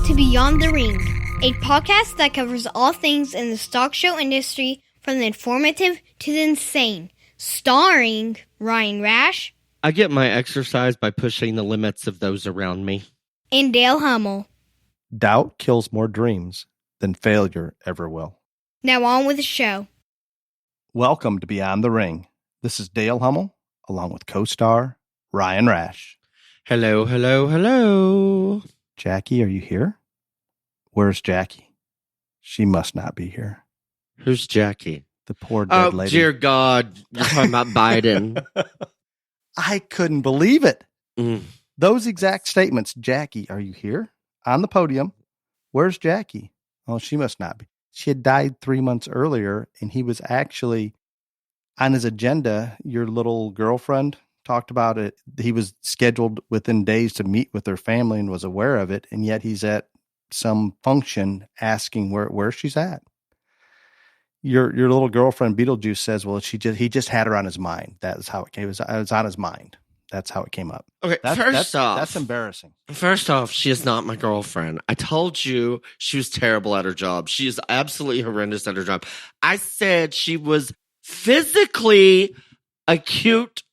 to Beyond the Ring, a podcast that covers all things in the stock show industry from the informative to the insane. Starring Ryan Rash. I get my exercise by pushing the limits of those around me. And Dale Hummel. Doubt kills more dreams than failure ever will. Now on with the show. Welcome to Beyond the Ring. This is Dale Hummel, along with co-star Ryan Rash. Hello, hello, hello. Jackie, are you here? Where's Jackie? She must not be here. Who's Jackie? The poor dead lady. Oh, dear God. You're talking about Biden. I couldn't believe it. Mm. Those exact statements. Jackie, are you here? On the podium. Where's Jackie? Oh, she must not be. She had died 3 months earlier, and he was actually on his agenda. Your little girlfriend talked about it. He was scheduled within days to meet with her family and was aware of it, and yet he's at some function asking where she's at. Your little girlfriend Beetlejuice says, well, he just had her on his mind. That's how it came. It was on his mind. That's how it came up. Okay, First off, that's embarrassing. First off, she is not my girlfriend. I told you she was terrible at her job. She is absolutely horrendous at her job. I said she was physically a cute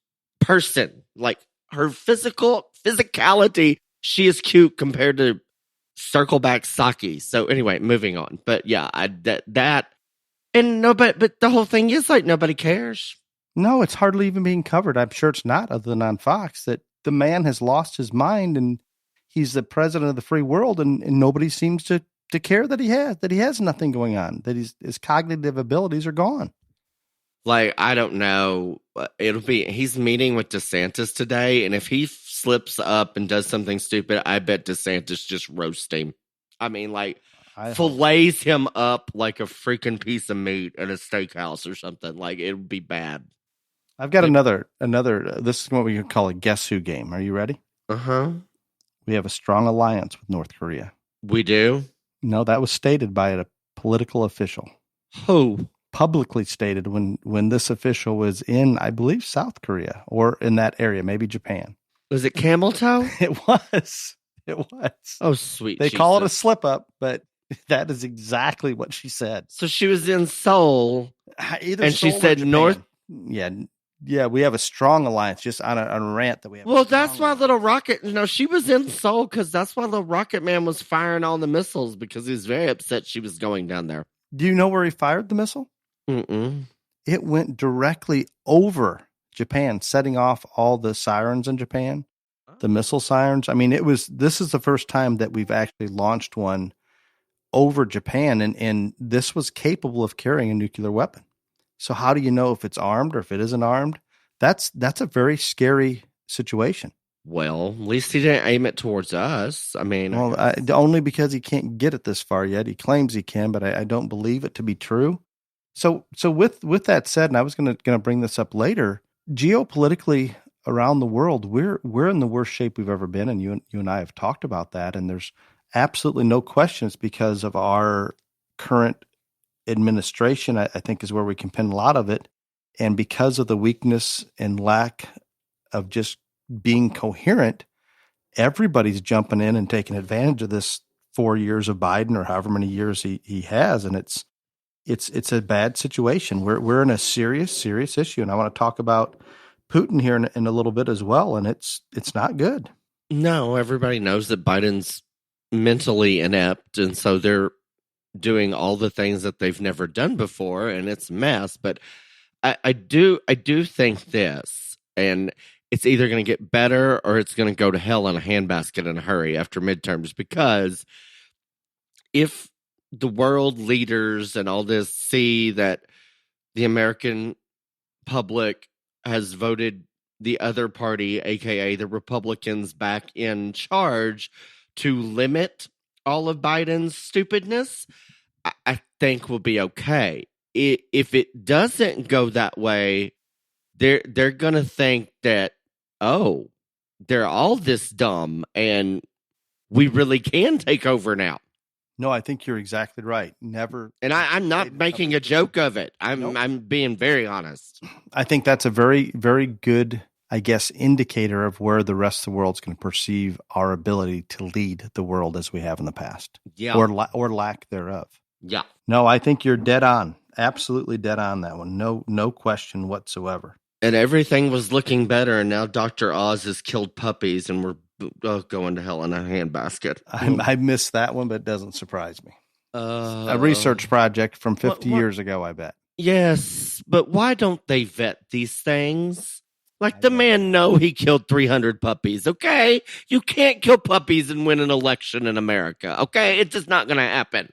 person. Like her physicality, she is cute compared to Circleback Saki. So anyway, moving on. But yeah, but the whole thing is like nobody cares. No, it's hardly even being covered. I'm sure it's not, other than on Fox, that the man has lost his mind and he's the president of the free world, and nobody seems to care that he has nothing going on, that his cognitive abilities are gone. Like, I don't know. He's meeting with DeSantis today, and if he slips up and does something stupid, I bet DeSantis just roasts him. I mean, like, fillets him up like a freaking piece of meat at a steakhouse or something. Like, it would be bad. I've got another, this is what we could call a guess who game. Are you ready? Uh-huh. We have a strong alliance with North Korea. We do? No, that was stated by a political official. Who? Publicly stated when this official was in, I believe, South Korea or in that area, maybe Japan. Was it Camel Toe? It was. Oh, sweet. They call it a slip up, but that is exactly what she said. So she was in Seoul, and she said North. Yeah, we have a strong alliance. Just on a rant that we have. Well, that's why Little Rocket. No, she was in Seoul because that's why Little Rocket Man was firing all the missiles because he was very upset she was going down there. Do you know where he fired the missile? Mm-mm. It went directly over Japan, setting off all the sirens in Japan, the missile sirens. I mean, this is the first time that we've actually launched one over Japan, and this was capable of carrying a nuclear weapon. So how do you know if it's armed or if it isn't armed? That's a very scary situation. Well, at least he didn't aim it towards us. I mean, only because he can't get it this far yet. He claims he can, but I don't believe it to be true. So with that said, and I was going to bring this up later, geopolitically around the world, we're in the worst shape we've ever been, and you and I have talked about that, and there's absolutely no questions because of our current administration, I think, is where we can pin a lot of it. And because of the weakness and lack of just being coherent, everybody's jumping in and taking advantage of this 4 years of Biden or however many years he has. And it's a bad situation. We're in a serious issue. And I want to talk about Putin here in a little bit as well. And it's not good. No, everybody knows that Biden's mentally inept. And so they're doing all the things that they've never done before, and it's a mess. But I do think this, and it's either going to get better or it's going to go to hell in a handbasket in a hurry after midterms, because if the world leaders and all this see that the American public has voted the other party, aka the Republicans, back in charge to limit all of Biden's stupidness, I think we'll be okay. If it doesn't go that way, they're going to think that, oh, they're all this dumb and we really can take over now. No, I think you're exactly right. Never. And I'm not making a joke of it. I'm being very honest. I think that's a very, very good I guess, indicator of where the rest of the world's going to perceive our ability to lead the world as we have in the past. Yeah. Or lack thereof. Yeah. No, I think you're dead on. Absolutely dead on that one. No question whatsoever. And everything was looking better, and now Dr. Oz has killed puppies, and we're going to hell in a handbasket. I missed that one, but it doesn't surprise me. A A research project from 50 years ago, I bet. Yes, but why don't they vet these things? Like, the man know he killed 300 puppies, okay? You can't kill puppies and win an election in America, okay? It's just not going to happen.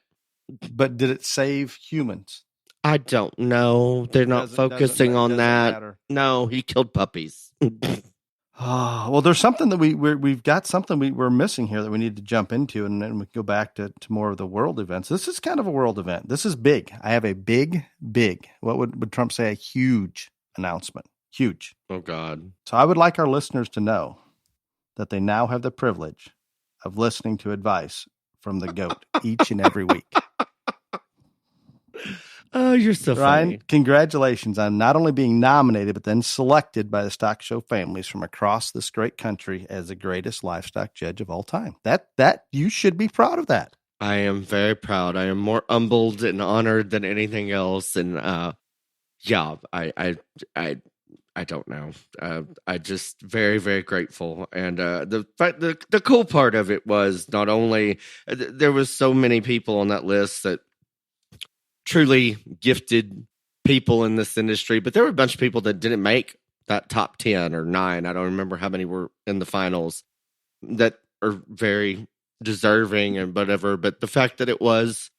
But did it save humans? I don't know. They're not focusing on that. Matter. No, he killed puppies. Oh, well, there's something that we've got something we're missing here that we need to jump into, and then we can go back to more of the world events. This is kind of a world event. This is big. I have a big, what would Trump say? A huge announcement. Huge. Oh, God. So I would like our listeners to know that they now have the privilege of listening to advice from the GOAT each and every week. Oh, you're so Ryan, funny. Congratulations on not only being nominated, but then selected by the stock show families from across this great country as the greatest livestock judge of all time. That you should be proud of that. I am very proud. I am more humbled and honored than anything else. And yeah, I don't know. I just very, very grateful. And the cool part of it was not only there was so many people on that list that truly gifted people in this industry, but there were a bunch of people that didn't make that top 10 or 9. I don't remember how many were in the finals that are very deserving and whatever. But the fact that it was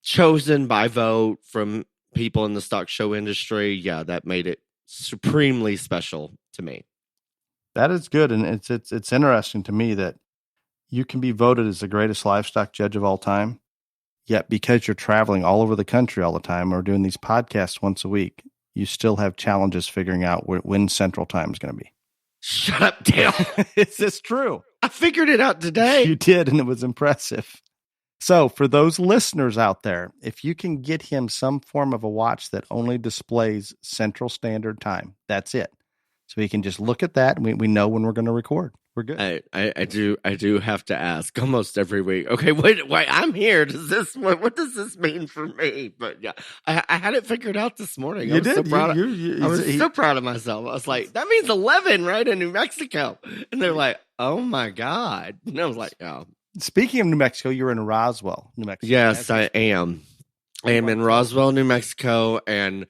chosen by vote from people in the stock show industry, yeah, that made it supremely special to me. That is good. And it's interesting to me that you can be voted as the greatest livestock judge of all time. Yet because you're traveling all over the country all the time or doing these podcasts once a week, you still have challenges figuring out when Central Time is going to be. Shut up, Dale. Is this true? I figured it out today. You did, and it was impressive. So for those listeners out there, if you can get him some form of a watch that only displays Central Standard Time, that's it. So he can just look at that, and we know when we're going to record. We're good. I do have to ask almost every week. Okay, wait, I'm here. What does this mean for me? But yeah, I had it figured out this morning. You did. I was so proud of myself. I was like, that means 11, right, in New Mexico. And they're like, oh my God. And I was like, oh. Speaking of New Mexico, you're in Roswell, New Mexico. Yes, I am. I am in Roswell, New Mexico, and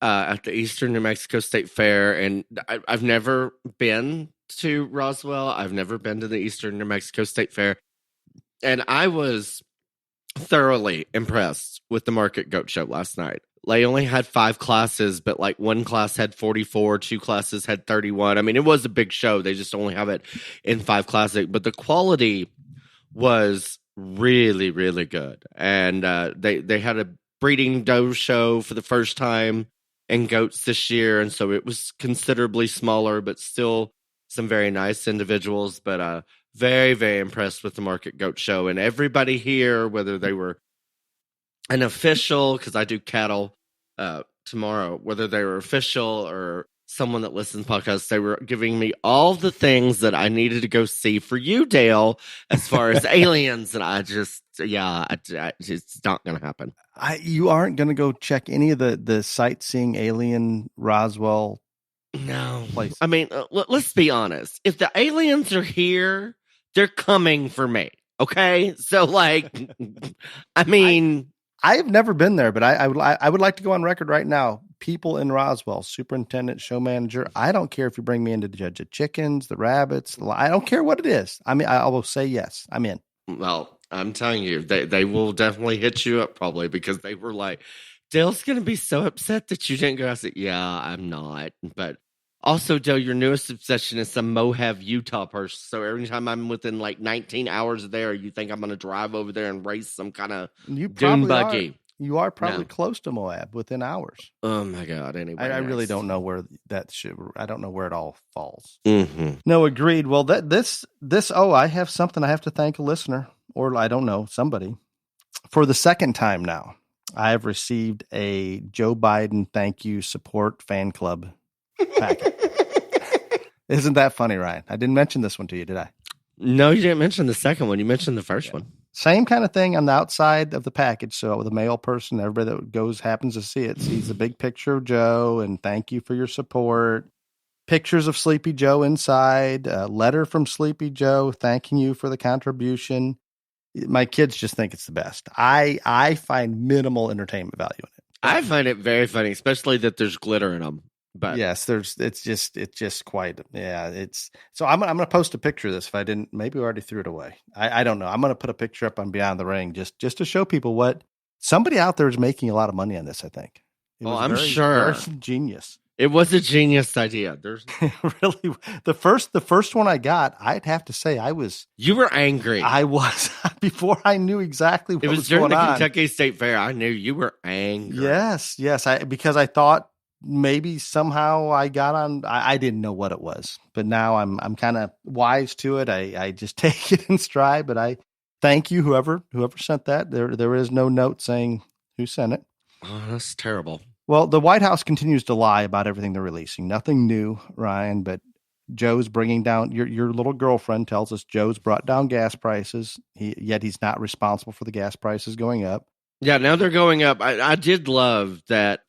at the Eastern New Mexico State Fair. And I've never been to Roswell. I've never been to the Eastern New Mexico State Fair. And I was thoroughly impressed with the Market Goat Show last night. They only had 5 classes, but like one class had 44, 2 classes had 31. I mean, it was a big show. They just only have it in 5 classes. But the quality was really, really good. And they had a breeding doe show for the first time in goats this year. And so it was considerably smaller, but still some very nice individuals. But very, very impressed with the Market Goat Show. And everybody here, whether they were an official, because I do cattle tomorrow, whether they were official or someone that listens to podcasts, they were giving me all the things that I needed to go see for you, Dale, as far as aliens. And I just, it's not going to happen. You aren't going to go check any of the sightseeing alien Roswell. No. Place. I mean, let's be honest. If the aliens are here, they're coming for me. Okay. So like, I mean, I have never been there, but I would like to go on record right now. People in Roswell, superintendent, show manager. I don't care if you bring me in to judge the chickens, the rabbits. I don't care what it is. I mean, I will say yes. I'm in. Well, I'm telling you, they will definitely hit you up probably because they were like, Dale's going to be so upset that you didn't go. I said, yeah, I'm not. But also, Dale, your newest obsession is some Moab, Utah person. So every time I'm within like 19 hours there, you think I'm going to drive over there and race some kind of dune buggy. You are probably close to Moab within hours. Oh my God. Anyway, I really don't know where that should. I don't know where it all falls. Mm-hmm. No, agreed. Well, I have something I have to thank a listener, or I don't know, somebody. For the second time now, I have received a Joe Biden thank you support fan club packet. Isn't that funny, Ryan? I didn't mention this one to you, did I? No, you didn't mention the second one. You mentioned the first one. Same kind of thing on the outside of the package. So the mail person, everybody that goes happens to see it, sees the big picture of Joe and thank you for your support. Pictures of Sleepy Joe inside, a letter from Sleepy Joe thanking you for the contribution. My kids just think it's the best. I find minimal entertainment value in it. I find it very funny, especially that there's glitter in them. But yes, it's just quite, so I'm going to post a picture of this. If I didn't, maybe we already threw it away. I don't know. I'm going to put a picture up on Beyond the Ring just to show people what somebody out there is making a lot of money on this. I think. I'm sure. Very genius. It was a genius idea. There's really the first one I got. I'd have to say You were angry. I was before I knew exactly what was during going on. the Kentucky State Fair. I knew you were angry. Yes. Because I thought maybe somehow I got on. I didn't know what it was, but now I'm kind of wise to it. I just take it in stride. But I thank you, whoever sent that. There is no note saying who sent it. Oh, that's terrible. Well, the White House continues to lie about everything they're releasing. Nothing new, Ryan, but Joe's bringing down, your little girlfriend tells us Joe's brought down gas prices, yet he's not responsible for the gas prices going up. Yeah, now they're going up. I did love that,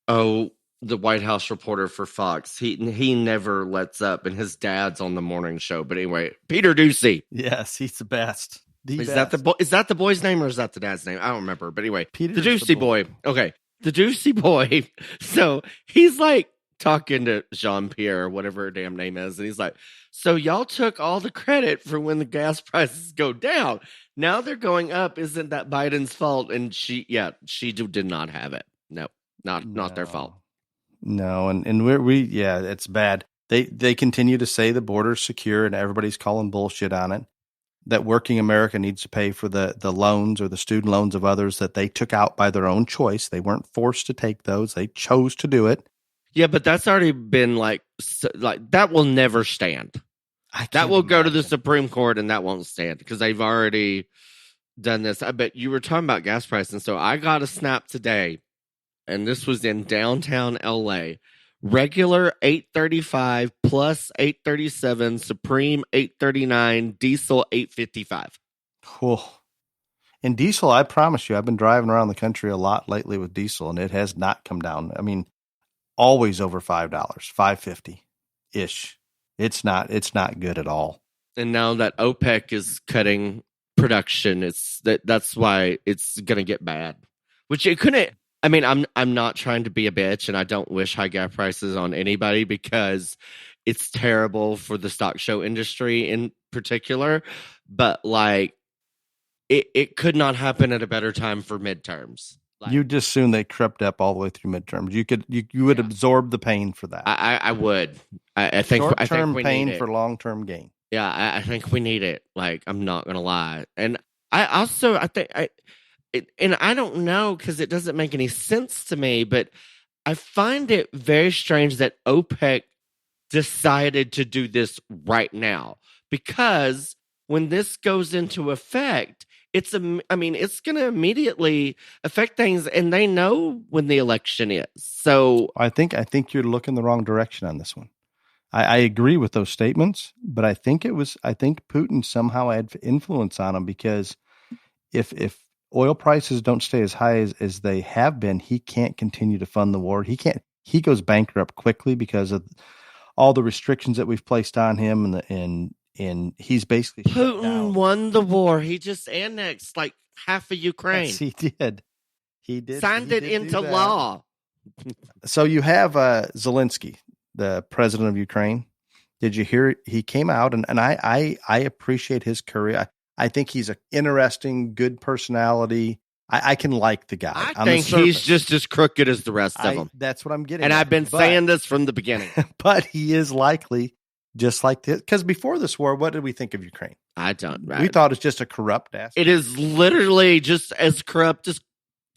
the White House reporter for Fox, he never lets up, and his dad's on the morning show. But anyway, Peter Ducey. Yes, he's the best. Is that the boy's name or is that the dad's name? I don't remember. But anyway, Peter's the Ducey boy. Okay. The Ducey boy. So he's like talking to Jean-Pierre or whatever her damn name is. And he's like, so y'all took all the credit for when the gas prices go down. Now they're going up. Isn't that Biden's fault? And she did not have it. No, not their fault. No. And it's bad. They continue to say the border's secure and everybody's calling bullshit on it. That working America needs to pay for the loans or the student loans of others that they took out by their own choice. They weren't forced to take those. They chose to do it. Yeah, but that's already been like that will never stand. That will go to the Supreme Court and that won't stand because they've already done this. I bet you were talking about gas prices. And so I got a snap today, and this was in downtown LA. Regular $8.35 plus $8.37, Supreme $8.39, diesel $8.55. Cool. And diesel, I promise you, I've been driving around the country a lot lately with diesel, and it has not come down. I mean, always over $5, $5.50 ish. It's not good at all. And now that OPEC is cutting production, that's why it's gonna get bad. Which it couldn't. I mean, I'm not trying to be a bitch, and I don't wish high gas prices on anybody because it's terrible for the stock show industry in particular. But like, it could not happen at a better time for midterms. Like, you just assume they crept up all the way through midterms. You would absorb the pain for that. I would. I think short-term we pain need it for long-term gain. Yeah, I think we need it. Like, I'm not gonna lie, and I don't know because it doesn't make any sense to me, but I find it very strange that OPEC decided to do this right now because when this goes into effect, it's going to immediately affect things, and they know when the election is. So I think you're looking the wrong direction on this one. I agree with those statements, but I think Putin somehow had influence on him because if oil prices don't stay as high as they have been, he can't continue to fund the war. He goes bankrupt quickly because of all the restrictions that we've placed on him, and he's basically Putin won the war. He just annexed like half of Ukraine. Yes, he did. He did. Signed it into law. So you have Zelensky, the president of Ukraine. Did you hear? He came out, and I appreciate his courage. I think he's an interesting, good personality. I can like the guy. I think he's just as crooked as the rest of them. That's what I'm getting and at. I've been saying this from the beginning. But he is likely just like this. Because before this war, what did we think of Ukraine? I don't. Right. We thought it's just a corrupt ass. It is literally just as corrupt as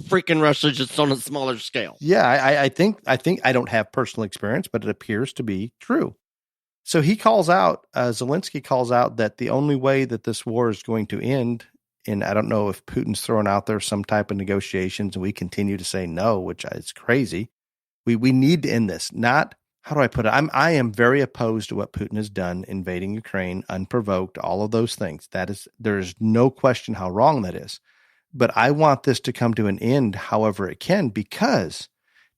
freaking Russia, just on a smaller scale. Yeah, I think I don't have personal experience, but it appears to be true. So he calls out, Zelensky calls out that the only way that this war is going to end, and I don't know if Putin's throwing out there some type of negotiations and we continue to say no, which is crazy. We need to end this, not how do I put it? I am very opposed to what Putin has done, invading Ukraine unprovoked, all of those things. There's no question how wrong that is. But I want this to come to an end however it can, because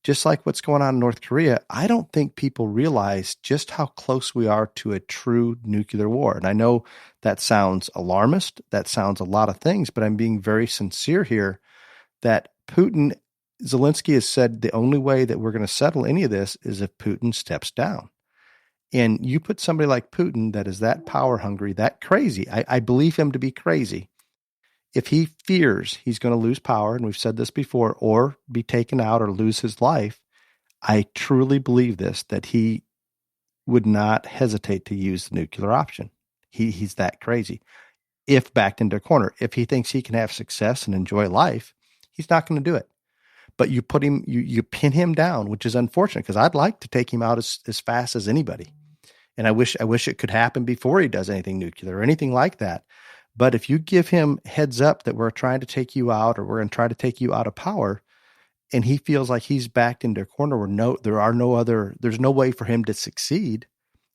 just like what's going on in North Korea, I don't think people realize just how close we are to a true nuclear war. And I know that sounds alarmist. That sounds a lot of things, but I'm being very sincere here that Zelensky has said the only way that we're going to settle any of this is if Putin steps down. And you put somebody like Putin that is that power hungry, that crazy, I believe him to be crazy. If he fears he's going to lose power, and we've said this before, or be taken out or lose his life, I truly believe this, that he would not hesitate to use the nuclear option. He's that crazy. If backed into a corner, if he thinks he can have success and enjoy life, he's not going to do it. But you put him, you pin him down, which is unfortunate, because I'd like to take him out as fast as anybody. And I wish it could happen before he does anything nuclear or anything like that. But if you give him heads up that we're trying to take you out, or we're going to try to take you out of power, and he feels like he's backed into a corner where there's no way for him to succeed,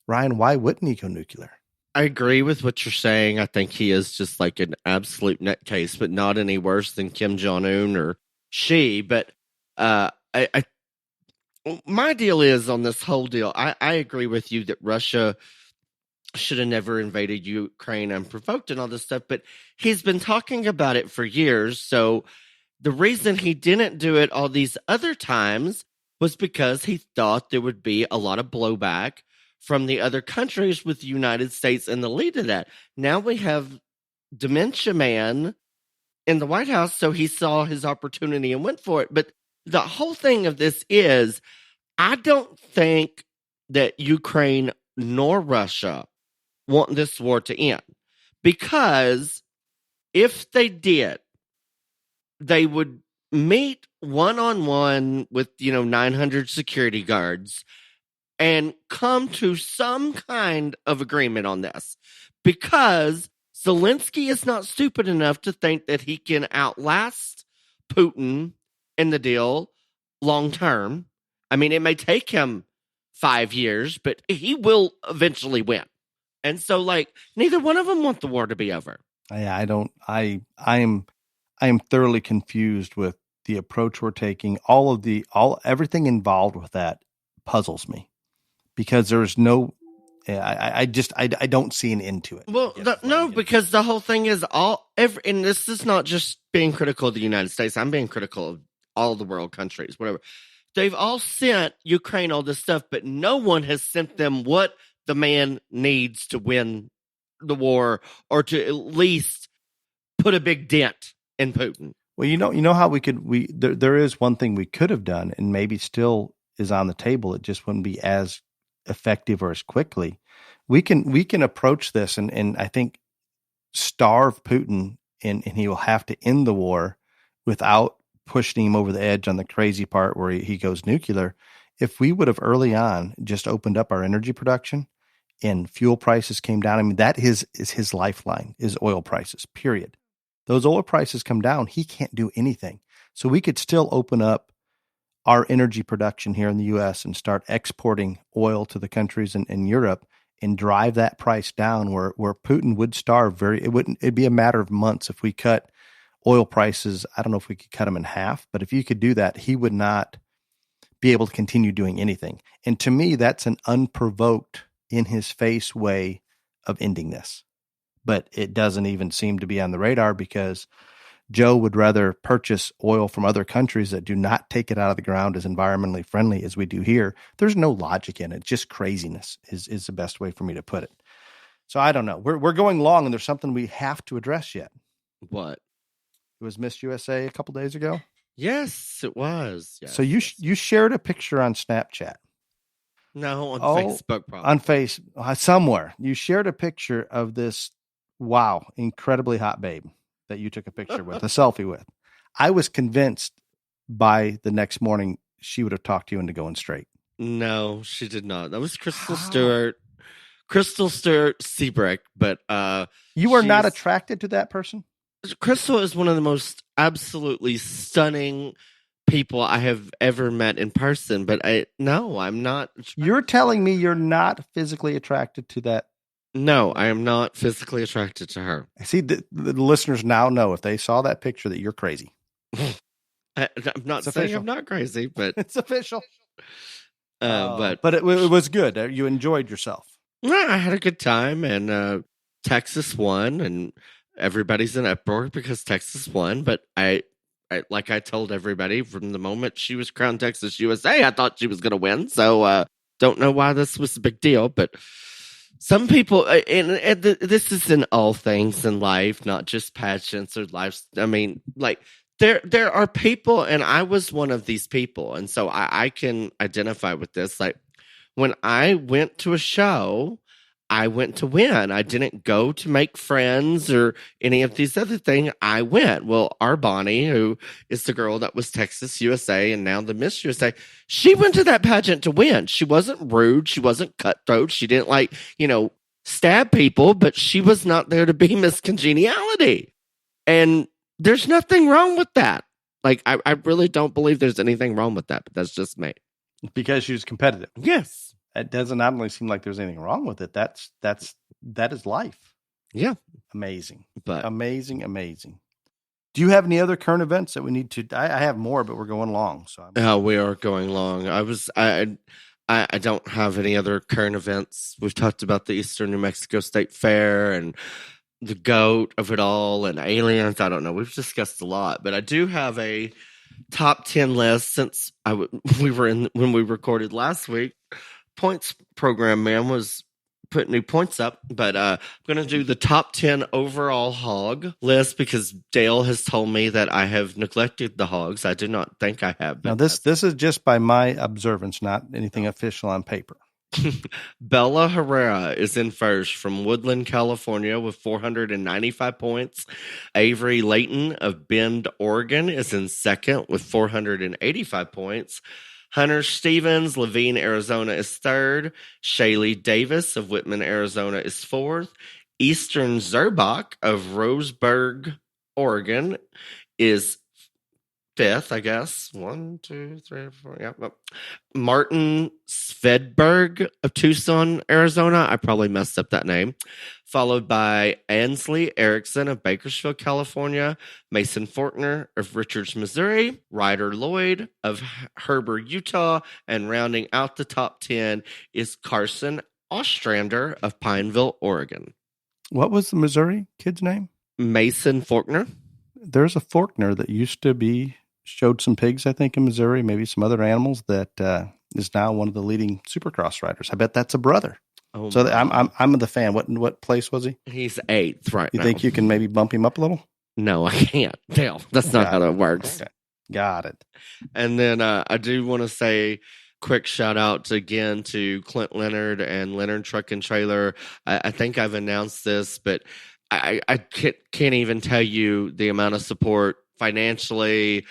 Ryan, why wouldn't he go nuclear? I agree with what you're saying. I think he is just like an absolute nutcase, but not any worse than Kim Jong-un or Xi. But my deal is on this whole deal, I agree with you that Russia should have never invaded Ukraine unprovoked and all this stuff, but he's been talking about it for years. So the reason he didn't do it all these other times was because he thought there would be a lot of blowback from the other countries, with the United States in the lead of that. Now we have Dementia Man in the White House, so he saw his opportunity and went for it. But the whole thing of this is, I don't think that Ukraine nor Russia want this war to end, because if they did, they would meet one-on-one with 900 security guards and come to some kind of agreement on this, because Zelensky is not stupid enough to think that he can outlast Putin in the deal long term. I mean, it may take him 5 years, but he will eventually win. And so, neither one of them want the war to be over. I am thoroughly confused with the approach we're taking. Everything involved with that puzzles me, because there's no, I don't see an end to it. Well, because the whole thing is and this is not just being critical of the United States. I'm being critical of all the world countries, whatever. They've all sent Ukraine all this stuff, but no one has sent them what the man needs to win the war, or to at least put a big dent in Putin. Well, you know how there is one thing we could have done, and maybe still is on the table. It just wouldn't be as effective or as quickly. We can approach this and I think starve Putin, and he will have to end the war without pushing him over the edge on the crazy part where he goes nuclear. If we would have early on just opened up our energy production and fuel prices came down, I mean, that is his lifeline, is oil prices, period. Those oil prices come down, he can't do anything. So we could still open up our energy production here in the U.S. and start exporting oil to the countries in Europe and drive that price down where Putin would starve. It'd be a matter of months if we cut oil prices. I don't know if we could cut them in half, but if you could do that, he would not be able to continue doing anything. And to me, that's an unprovoked, in his face way of ending this. But it doesn't even seem to be on the radar, because Joe would rather purchase oil from other countries that do not take it out of the ground as environmentally friendly as we do here. There's no logic in it. Just craziness is the best way for me to put it. So I don't know. We're going long, and there's something we have to address yet. What? It was Miss USA a couple days ago. Yes, it was. Yes. So you shared a picture on Snapchat. No, on Facebook, probably. On Facebook, somewhere. You shared a picture of this, incredibly hot babe that you took a picture with, a selfie with. I was convinced by the next morning she would have talked you into going straight. No, she did not. That was Crystal Stewart Seabrook, but you are not attracted to that person? Crystal is one of the most absolutely stunning people I have ever met in person, but no, I'm not. You're telling me you're not physically attracted to that? No, I am not physically attracted to her. See, the listeners now know if they saw that picture that you're crazy. I'm not It's saying official. I'm not crazy, but It's official. but it was good. You enjoyed yourself. I had a good time, and Texas won, and everybody's in uproar because Texas won. But like I told everybody from the moment she was crowned Texas USA, I thought she was going to win. So don't know why this was a big deal, but some people, and this is in all things in life, not just pageants or life. I mean, like there are people, and I was one of these people, and so I can identify with this. Like when I went to a show, I went to win. I didn't go to make friends or any of these other things. I went. Well, our Bonnie, who is the girl that was Texas USA and now the Miss USA, she went to that pageant to win. She wasn't rude. She wasn't cutthroat. She didn't stab people, but she was not there to be Miss Congeniality. And there's nothing wrong with that. Like, I really don't believe there's anything wrong with that, but that's just me. Because she was competitive. Yes. It doesn't not only seem like there's anything wrong with it. That is life. Yeah. Amazing. But amazing. Do you have any other current events that we need to? I have more, but we're going long. So we are going long. I don't have any other current events. We've talked about the Eastern New Mexico State Fair and the GOAT of it all and aliens. I don't know. We've discussed a lot, but I do have a top 10 list since we were in when we recorded last week. Points program man was putting new points up, but I'm going to do the top 10 overall hog list because Dale has told me that I have neglected the hogs. I do not think I have. Now this is just by my observance, not anything official on paper. Bella Herrera is in first from Woodland, California with 495 points. Avery Layton of Bend, Oregon is in second with 485 points. Hunter Stevens, Levine, Arizona is third. Shaylee Davis of Whitman, Arizona is fourth. Eastern Zerbach of Roseburg, Oregon is fifth, I guess. 1, 2, 3, 4. Yeah. Martin Svedberg of Tucson, Arizona. I probably messed up that name. Followed by Ansley Erickson of Bakersfield, California. Mason Fortner of Richards, Missouri. Ryder Lloyd of Heber, Utah. And rounding out the top 10 is Carson Ostrander of Pineville, Oregon. What was the Missouri kid's name? Mason Fortner. There's a Fortner that used to showed some pigs, I think, in Missouri, maybe some other animals, that is now one of the leading Supercross riders. I bet that's a brother. Oh, so I'm the fan. What place was he? He's 8th right now. You think you can maybe bump him up a little? No, I can't. Dale, that's not how that works. Okay. Got it. And then I do want to say quick shout out again to Clint Leonard and Leonard Truck and Trailer. I think I've announced this, but I can't even tell you the amount of support financially,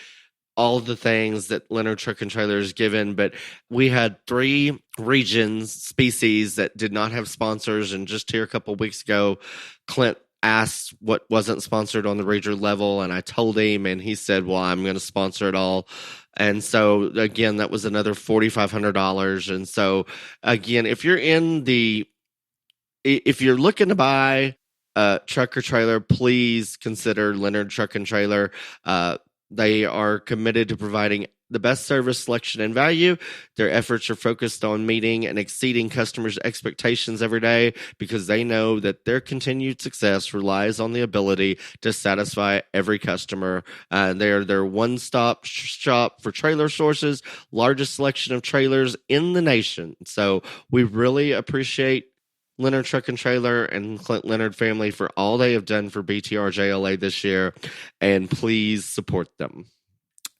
all the things that Leonard Truck and Trailer has given. But we had 3 regions, species that did not have sponsors. And just here a couple of weeks ago, Clint asked what wasn't sponsored on the region level. And I told him, and he said, well, I'm going to sponsor it all. And so, again, that was another $4,500. And so, again, if you're looking to buy a truck or trailer, please consider Leonard Truck and Trailer. They are committed to providing the best service, selection, and value. Their efforts are focused on meeting and exceeding customers' expectations every day because they know that their continued success relies on the ability to satisfy every customer. They are their one-stop shop for trailer sources, largest selection of trailers in the nation. So we really appreciate Leonard Truck and Trailer and Clint Leonard family for all they have done for BTR JLA this year, and please support them.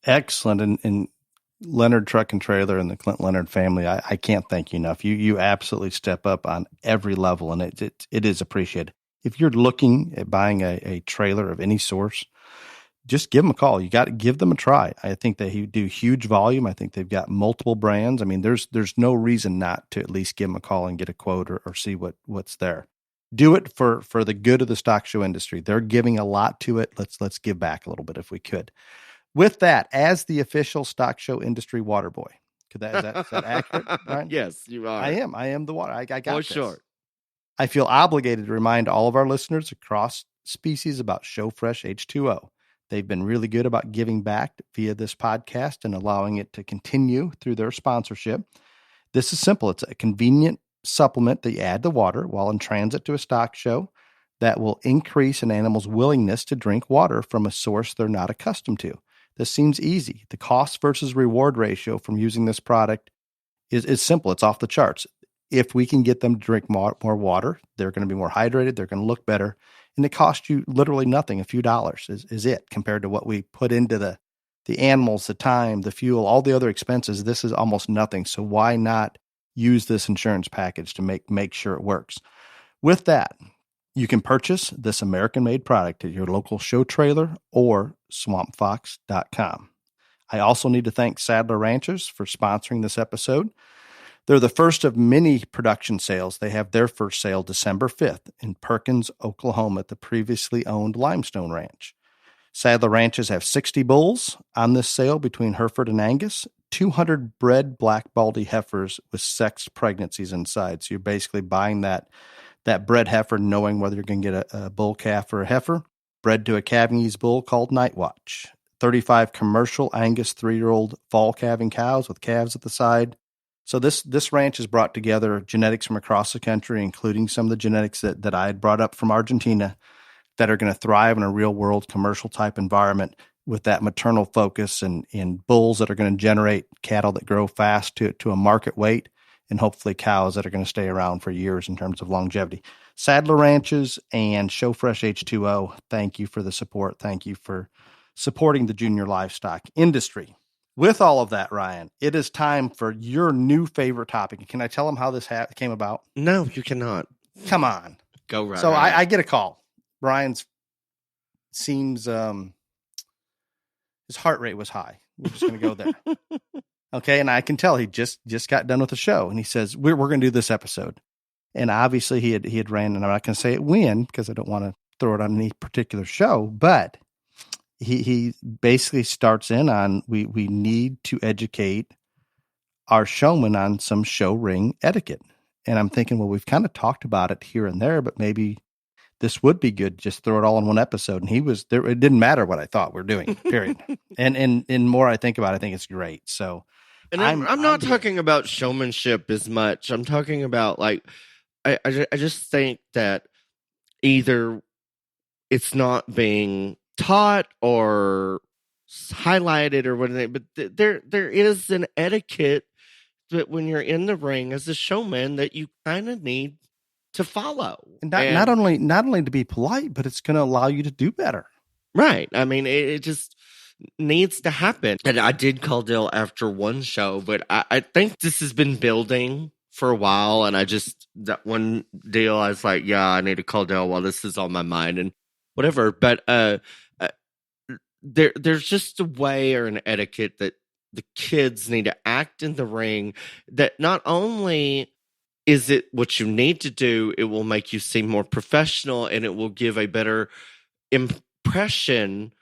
Excellent. And Leonard Truck and Trailer and the Clint Leonard family, I can't thank you enough. You absolutely step up on every level, and it is appreciated. If you're looking at buying a trailer of any source, just give them a call. You got to give them a try. I think they do huge volume. I think they've got multiple brands. I mean, there's no reason not to at least give them a call and get a quote or see what's there. Do it for the good of the stock show industry. They're giving a lot to it. Let's give back a little bit if we could. With that, as the official stock show industry water boy, is that accurate, Ryan? Yes, you are. I am the water. I got For this. sure. I feel obligated to remind all of our listeners across species about Showfresh H2O. They've been really good about giving back via this podcast and allowing it to continue through their sponsorship. This is simple. It's a convenient supplement that you add to water while in transit to a stock show that will increase an animal's willingness to drink water from a source they're not accustomed to. This seems easy. The cost versus reward ratio from using this product is simple. It's off the charts. If we can get them to drink more water, they're going to be more hydrated. They're going to look better. And it costs you literally nothing. A few dollars is it compared to what we put into the animals, the time, the fuel, all the other expenses. This is almost nothing. So why not use this insurance package to make sure it works? With that, you can purchase this American-made product at your local show trailer or swampfox.com. I also need to thank Sadler Ranchers for sponsoring this episode. They're the first of many production sales. They have their first sale December 5th in Perkins, Oklahoma at the previously owned Limestone Ranch. Sadler Ranches have 60 bulls on this sale between Hereford and Angus, 200 bred black baldy heifers with sexed pregnancies inside. So you're basically buying that bred heifer knowing whether you're going to get a bull calf or a heifer, bred to a calving ease bull called Night Watch. 35 commercial Angus 3-year-old fall calving cows with calves at the side. So this ranch has brought together genetics from across the country, including some of the genetics that I had brought up from Argentina that are going to thrive in a real-world commercial-type environment with that maternal focus and bulls that are going to generate cattle that grow fast to a market weight and hopefully cows that are going to stay around for years in terms of longevity. Sadler Ranches and Showfresh H2O, thank you for the support. Thank you for supporting the junior livestock industry. With all of that, Ryan, it is time for your new favorite topic. Can I tell them how this came about? No, you cannot. Come on. Go right. So I get a call. Brian's seems his heart rate was high. We're just going to go there. Okay, and I can tell he just got done with the show, and he says we're going to do this episode. And obviously he had ran, and I'm not going to say it when because I don't want to throw it on any particular show, but he basically starts in on we need to educate our showmen on some show ring etiquette. And I'm thinking, well, we've kind of talked about it here and there, but maybe this would be good. Just throw it all in one episode. And he was there. It didn't matter what I thought we're doing, period. and more I think about it, I think it's great. So, and I'm not talking about showmanship as much. I'm talking about like, I just think that either it's not being taught or highlighted or whatever, but there is an etiquette that when you're in the ring as a showman that you kind of need to follow. And not only to be polite, but it's going to allow you to do better. Right. I mean, it just needs to happen. And I did call Dale after one show, but I think this has been building for a while. And that one deal, I was like, yeah, I need to call Dale while this is on my mind and whatever. But there's just a way or an etiquette that the kids need to act in the ring that not only is it what you need to do, it will make you seem more professional and it will give a better impression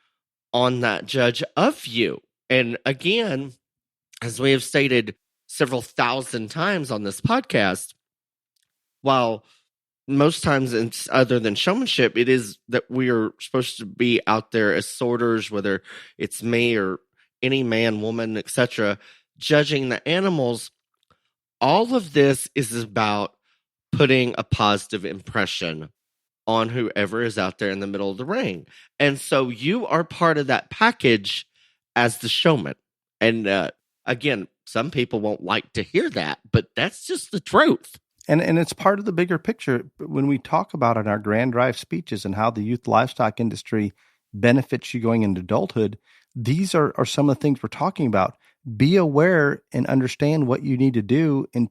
on that judge of you. And again, as we have stated several thousand times on this podcast, while most times, other than showmanship, it is that we are supposed to be out there as sorters, whether it's me or any man, woman, etc., judging the animals. All of this is about putting a positive impression on whoever is out there in the middle of the ring. And so you are part of that package as the showman. And again, some people won't like to hear that, but that's just the truth. And it's part of the bigger picture when we talk about in our Grand Drive speeches and how the youth livestock industry benefits you going into adulthood. These are some of the things we're talking about. Be aware and understand what you need to do and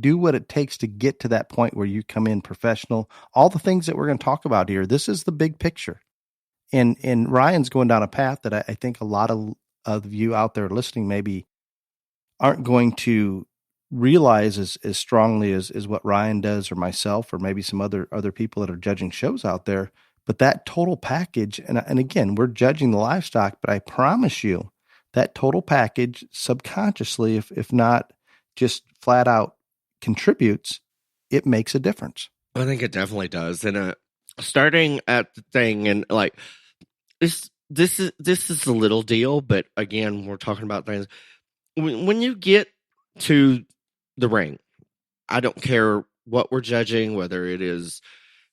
do what it takes to get to that point where you come in professional. All the things that we're going to talk about here, this is the big picture. And Ryan's going down a path that I think a lot of you out there listening maybe aren't going to realize as strongly as what Ryan does or myself or maybe some other people that are judging shows out there. But that total package, and again, we're judging the livestock, but I promise you that total package subconsciously, if not just flat out contributes, it makes a difference. I think it definitely does. And starting at the thing, and like this is a little deal, but again, we're talking about things. When you get to the ring, I don't care what we're judging, whether it is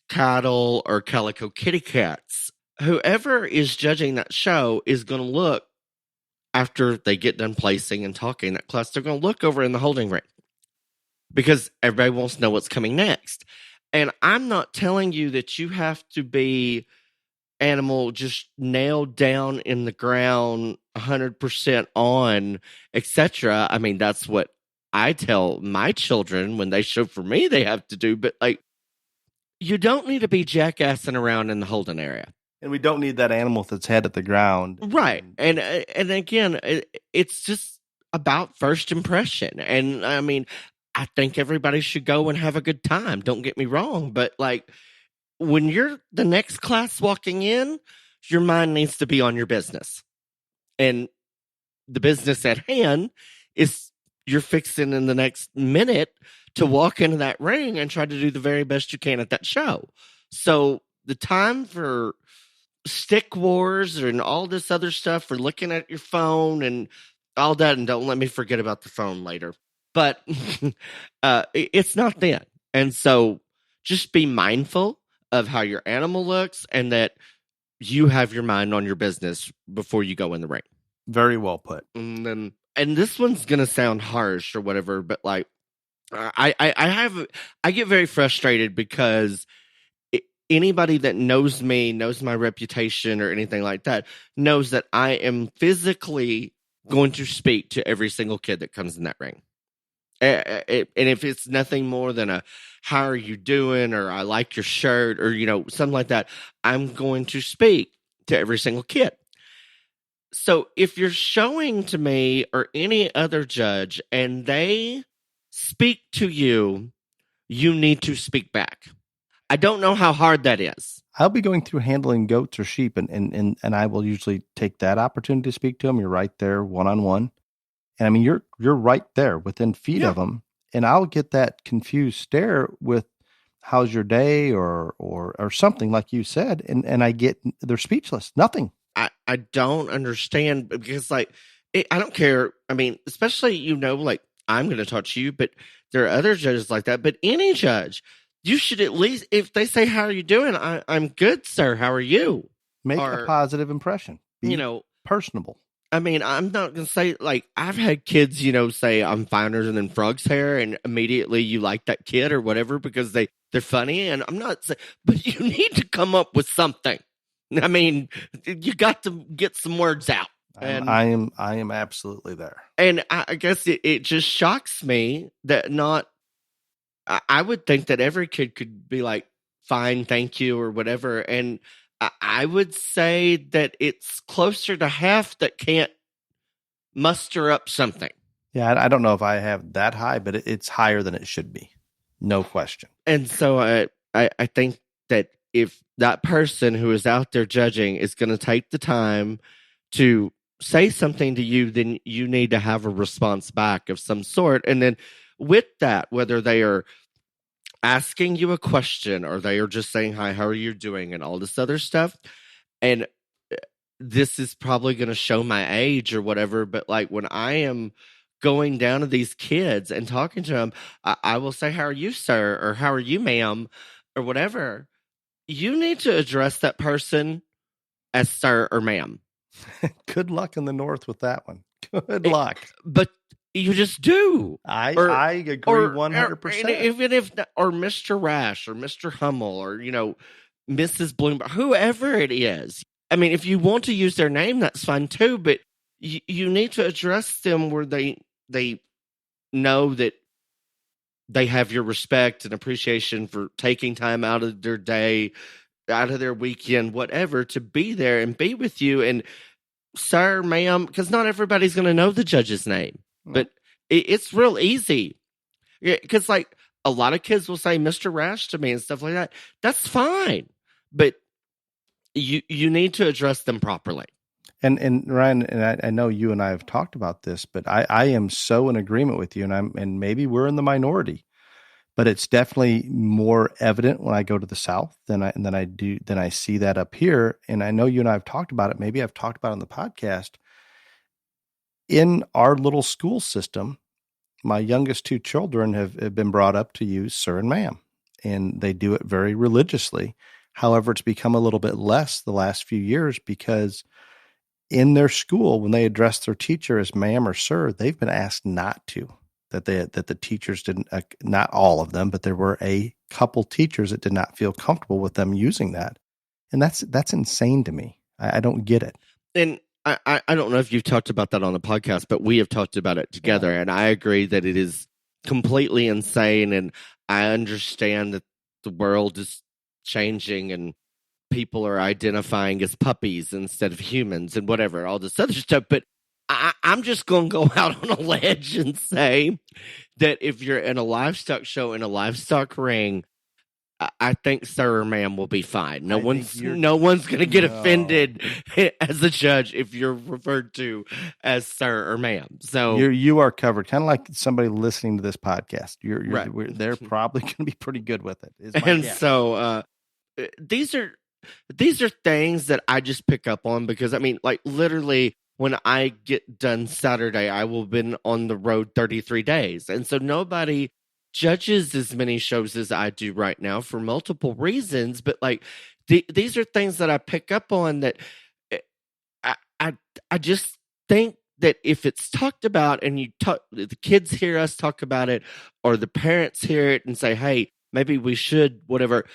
cattle or calico kitty cats. Whoever is judging that show is going to look, after they get done placing and talking that class, they're going to look over in the holding ring because everybody wants to know what's coming next. And I'm not telling you that you have to be animal just nailed down in the ground 100% on, etc. I mean, that's what I tell my children when they show for me they have to do, but like, you don't need to be jackassing around in the holding area. And we don't need that animal with its head at the ground. Right. And again, it's just about first impression. And I mean, I think everybody should go and have a good time. Don't get me wrong. But like, when you're the next class walking in, your mind needs to be on your business. And the business at hand is you're fixing in the next minute to walk into that ring and try to do the very best you can at that show. So the time for stick wars and all this other stuff, for looking at your phone and all that, and don't let me forget about the phone later. But it's not then. And so just be mindful of how your animal looks and that you have your mind on your business before you go in the ring. Very well put. And this one's gonna sound harsh or whatever, but like I get very frustrated because anybody that knows me, knows my reputation or anything like that, knows that I am physically going to speak to every single kid that comes in that ring. And if it's nothing more than a, how are you doing? Or I like your shirt, or, something like that, I'm going to speak to every single kid. So if you're showing to me or any other judge and they speak to you, you need to speak back. I don't know how hard that is. I'll be going through handling goats or sheep, and I will usually take that opportunity to speak to them. You're right there, one-on-one. And I mean, you're right there within feet of them. And I'll get that confused stare with, how's your day or something like you said. And they're speechless, nothing. I don't understand, because like, I don't care. I mean, especially, like, I'm going to talk to you, but there are other judges like that. But any judge, you should at least, if they say, how are you doing? I'm good, sir. How are you? Make a positive impression. Be personable. I mean, I'm not going to say, like, I've had kids, say I'm finer than Frog's hair, and immediately you like that kid or whatever because they're funny. And I'm not saying, but you need to come up with something. I mean, you got to get some words out. And I am absolutely there. And I guess it just shocks me that I would think that every kid could be like, fine, thank you, or whatever. And I would say that it's closer to half that can't muster up something. Yeah, I don't know if I have that high, but it's higher than it should be. No question. And so I think that if that person who is out there judging is going to take the time to say something to you, then you need to have a response back of some sort. And then with that, whether they are asking you a question or they are just saying, hi, how are you doing? And all this other stuff. And this is probably going to show my age or whatever. But like, when I am going down to these kids and talking to them, I will say, how are you, sir? Or how are you, ma'am? Or whatever. You need to address that person as sir or ma'am. Good luck in the North with that one. Good luck. But you just do. I agree 100%. Even if, or Mr. Rash or Mr. Hummel or, Mrs. Bloomberg, whoever it is. I mean, if you want to use their name, that's fine too, but you need to address them where they know that they have your respect and appreciation for taking time out of their day, out of their weekend, whatever, to be there and be with you. And sir, ma'am, because not everybody's going to know the judge's name. But it's real easy. Because, like, a lot of kids will say Mr. Rash to me and stuff like that. That's fine. But you need to address them properly. And Ryan, and I know you and I have talked about this, but I am so in agreement with you, and maybe we're in the minority, but it's definitely more evident when I go to the South than I see that up here. And I know you and I have talked about it. Maybe I've talked about it on the podcast. In our little school system, my youngest two children have been brought up to use sir and ma'am, and they do it very religiously. However, it's become a little bit less the last few years because in their school, when they address their teacher as ma'am or sir, they've been asked not to. That the teachers didn't, not all of them, but there were a couple teachers that did not feel comfortable with them using that, and that's insane to me. I don't get it. And I don't know if you've talked about that on the podcast, but we have talked about it together, and I agree that it is completely insane. And I understand that the world is changing and people are identifying as puppies instead of humans and whatever, all this other stuff. But I'm just going to go out on a ledge and say that if you're in a livestock show in a livestock ring, I think sir or ma'am will be fine. No one's going to get offended as a judge if you're referred to as sir or ma'am. So you are covered, kind of like somebody listening to this podcast. Right. They're probably going to be pretty good with it. And guess. So these are things that I just pick up on because, I mean, like literally when I get done Saturday, I will have been on the road 33 days. And so nobody judges as many shows as I do right now for multiple reasons. But like these are things that I pick up on that I just think that if it's talked about and the kids hear us talk about it or the parents hear it and say, hey, maybe we should, whatever.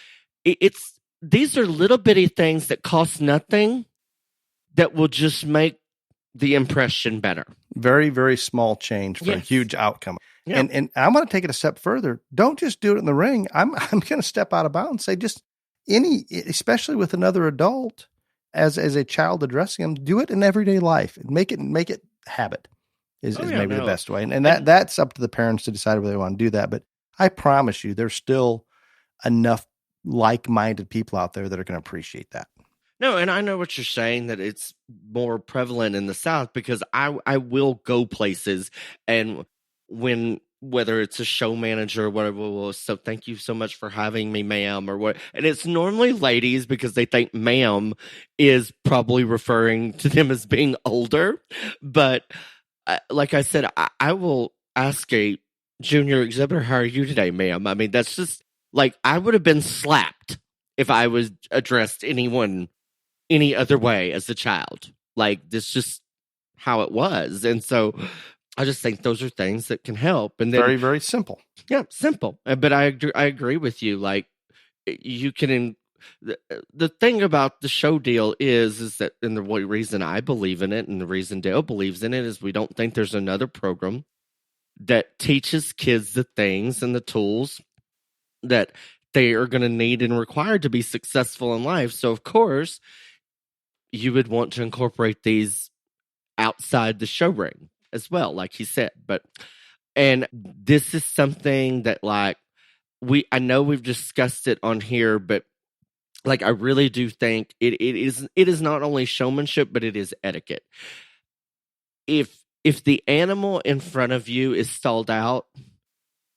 These are little bitty things that cost nothing that will just make the impression better. Very, very small change for a huge outcome. Yeah. And I'm going to take it a step further. Don't just do it in the ring. I'm going to step out of bounds and say just especially with another adult as a child addressing them, do it in everyday life and make it habit is maybe the best way. And that's up to the parents to decide whether they want to do that. But I promise you, there's still enough like-minded people out there that are going to appreciate that. No, and I know what you're saying, that it's more prevalent in the South because I will go places and whether it's a show manager or whatever, so thank you so much for having me, ma'am, or what. And it's normally ladies because they think ma'am is probably referring to them as being older. But like I said, I will ask a junior exhibitor, how are you today, ma'am? I mean, that's just like I would have been slapped if I was addressed anyone any other way as a child. Like, this just how it was. And so I just think those are things that can help. And then, very, very simple. Yeah, simple. But I agree with you. Like, you can. The thing about the show deal is that, and the reason I believe in it, and the reason Dale believes in it, is we don't think there's another program that teaches kids the things and the tools that they are going to need and require to be successful in life. So, of course, you would want to incorporate these outside the show ring as well, like he said. And this is something that, like, I know we've discussed it on here, but like, I really do think it is not only showmanship, but it is etiquette. If the animal in front of you is stalled out,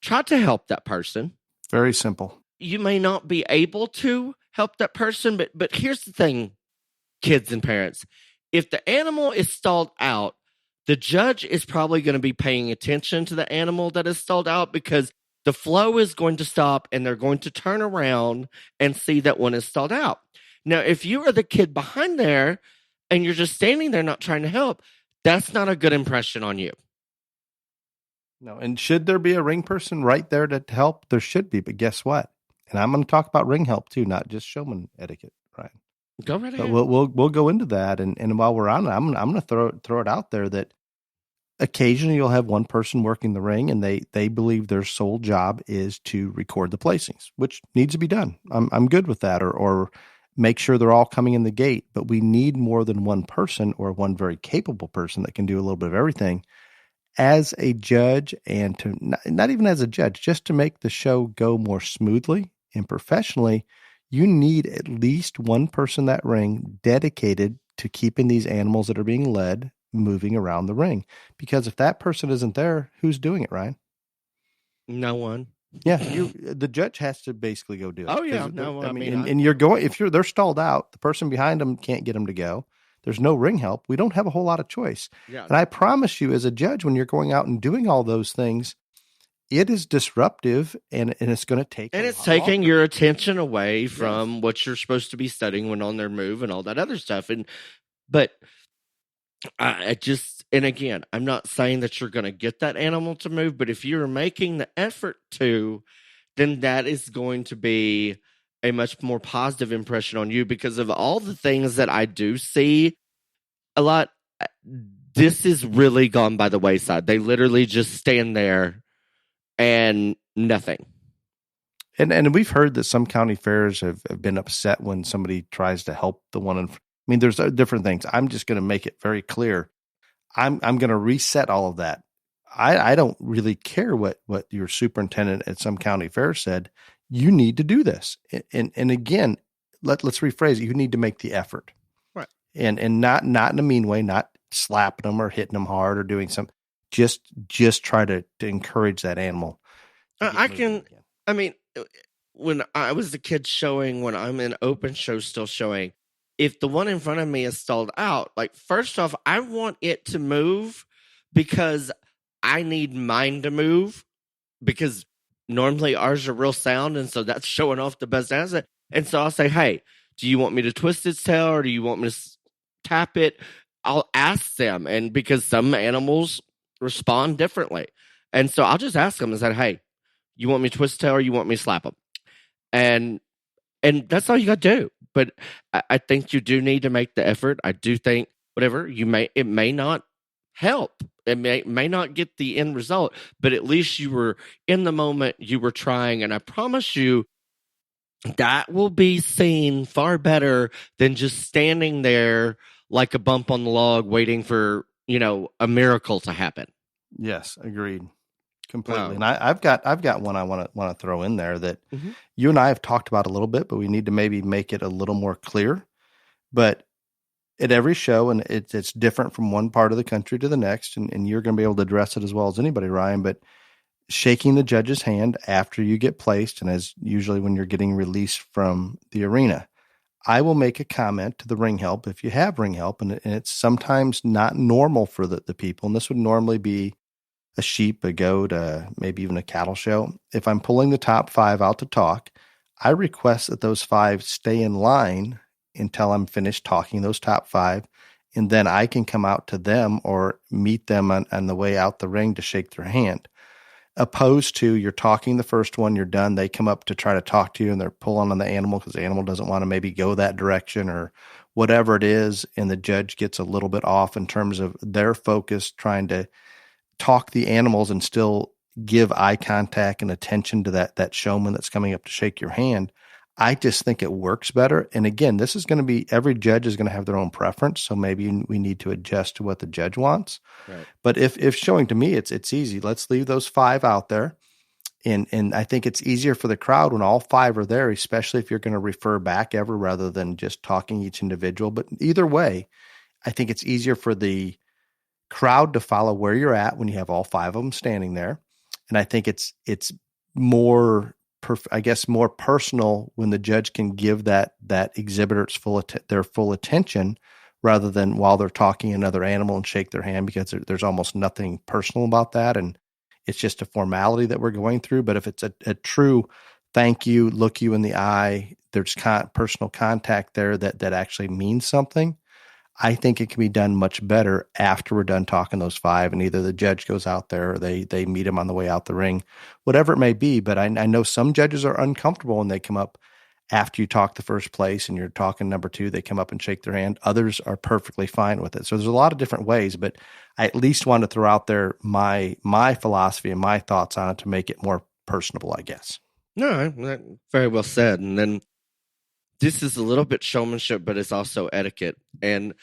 try to help that person. Very simple. You may not be able to help that person, but here's the thing, kids and parents. If the animal is stalled out, the judge is probably going to be paying attention to the animal that is stalled out, because the flow is going to stop and they're going to turn around and see that one is stalled out. Now, if you are the kid behind there and you're just standing there not trying to help, that's not a good impression on you. No, and should there be a ring person right there to help? There should be, but guess what? And I'm going to talk about ring help too, not just showman etiquette, right? Go right ahead. We'll go into that, and while we're on it, I'm going to throw it out there that occasionally you'll have one person working the ring, and they believe their sole job is to record the placings, which needs to be done. I'm good with that, or make sure they're all coming in the gate. But we need more than one person, or one very capable person that can do a little bit of everything as a judge, and to not even as a judge, just to make the show go more smoothly and professionally. You need at least one person in that ring dedicated to keeping these animals that are being led moving around the ring. Because if that person isn't there, who's doing it, Ryan? No one. Yeah, the judge has to basically go do it. Oh, yeah. 'Cause No, I mean, and you're going, if they're stalled out, the person behind them can't get them to go. There's no ring help. We don't have a whole lot of choice. Yeah. And I promise you, as a judge, when you're going out and doing all those things, it is disruptive, and it's going to take. And it's taking your attention away from what you're supposed to be studying when on their move and all that other stuff. But I just, and again, I'm not saying that you're going to get that animal to move, but if you're making the effort to, then that is going to be a much more positive impression on you, because of all the things that I do see a lot. This is really gone by the wayside. They literally just stand there and nothing. And we've heard that some county fairs have been upset when somebody tries to help the one in. I mean, there's different things. I'm just going to make it very clear. I'm going to reset all of that. I don't really care what your superintendent at some county fair said. You need to do this. And again, let's rephrase it. You need to make the effort. Right. And not in a mean way, not slapping them or hitting them hard or doing something. Just try to encourage that animal. I mean, when I was a kid showing, when I'm in open show still showing, if the one in front of me is stalled out, like, first off, I want it to move because I need mine to move, because normally ours are real sound, and so that's showing off the best asset. And so I'll say, hey, do you want me to twist its tail, or do you want me to tap it? I'll ask them, and because some animals respond differently. And so I'll just ask them and say, hey, you want me to twist tail, or you want me to slap them? And that's all you got to do. But I think you do need to make the effort. I do think it may not help. It may not get the end result, but at least you were in the moment, you were trying. And I promise you, that will be seen far better than just standing there like a bump on the log waiting for, a miracle to happen. Yes, agreed. Completely. And I've got one I want to throw in there that you and I have talked about a little bit, but we need to maybe make it a little more clear. But at every show, and it's different from one part of the country to the next, and you're going to be able to address it as well as anybody, Ryan, but shaking the judge's hand after you get placed, and as usually when you're getting released from the arena, I will make a comment to the ring help if you have ring help, and it's sometimes not normal for the people, and this would normally be a sheep, a goat, maybe even a cattle show. If I'm pulling the top 5 out to talk, I request that those 5 stay in line until I'm finished talking those top 5, and then I can come out to them or meet them on the way out the ring to shake their hand. Opposed to, you're talking the first one, you're done, they come up to try to talk to you and they're pulling on the animal because the animal doesn't want to maybe go that direction or whatever it is, and the judge gets a little bit off in terms of their focus trying to talk the animals and still give eye contact and attention to that showman that's coming up to shake your hand. I just think it works better. And again, this is going to be, every judge is going to have their own preference. So maybe we need to adjust to what the judge wants. Right. But if showing to me, it's easy. Let's leave those 5 out there. And I think it's easier for the crowd when all 5 are there, especially if you're going to refer back ever rather than just talking each individual. But either way, I think it's easier for the crowd to follow where you're at when you have all 5 of them standing there. And I think it's more, more personal when the judge can give that exhibitor their full attention rather than while they're talking another animal and shake their hand, because there's almost nothing personal about that. And it's just a formality that we're going through. But if it's a true thank you, look you in the eye, there's personal contact there that actually means something, I think it can be done much better after we're done talking those 5, and either the judge goes out there or they meet him on the way out the ring, whatever it may be. But I know some judges are uncomfortable when they come up after you talk the first place and you're talking number 2, they come up and shake their hand. Others are perfectly fine with it. So there's a lot of different ways, but I at least want to throw out there my philosophy and my thoughts on it to make it more personable, I guess. No, very well said. And then this is a little bit showmanship, but it's also etiquette. And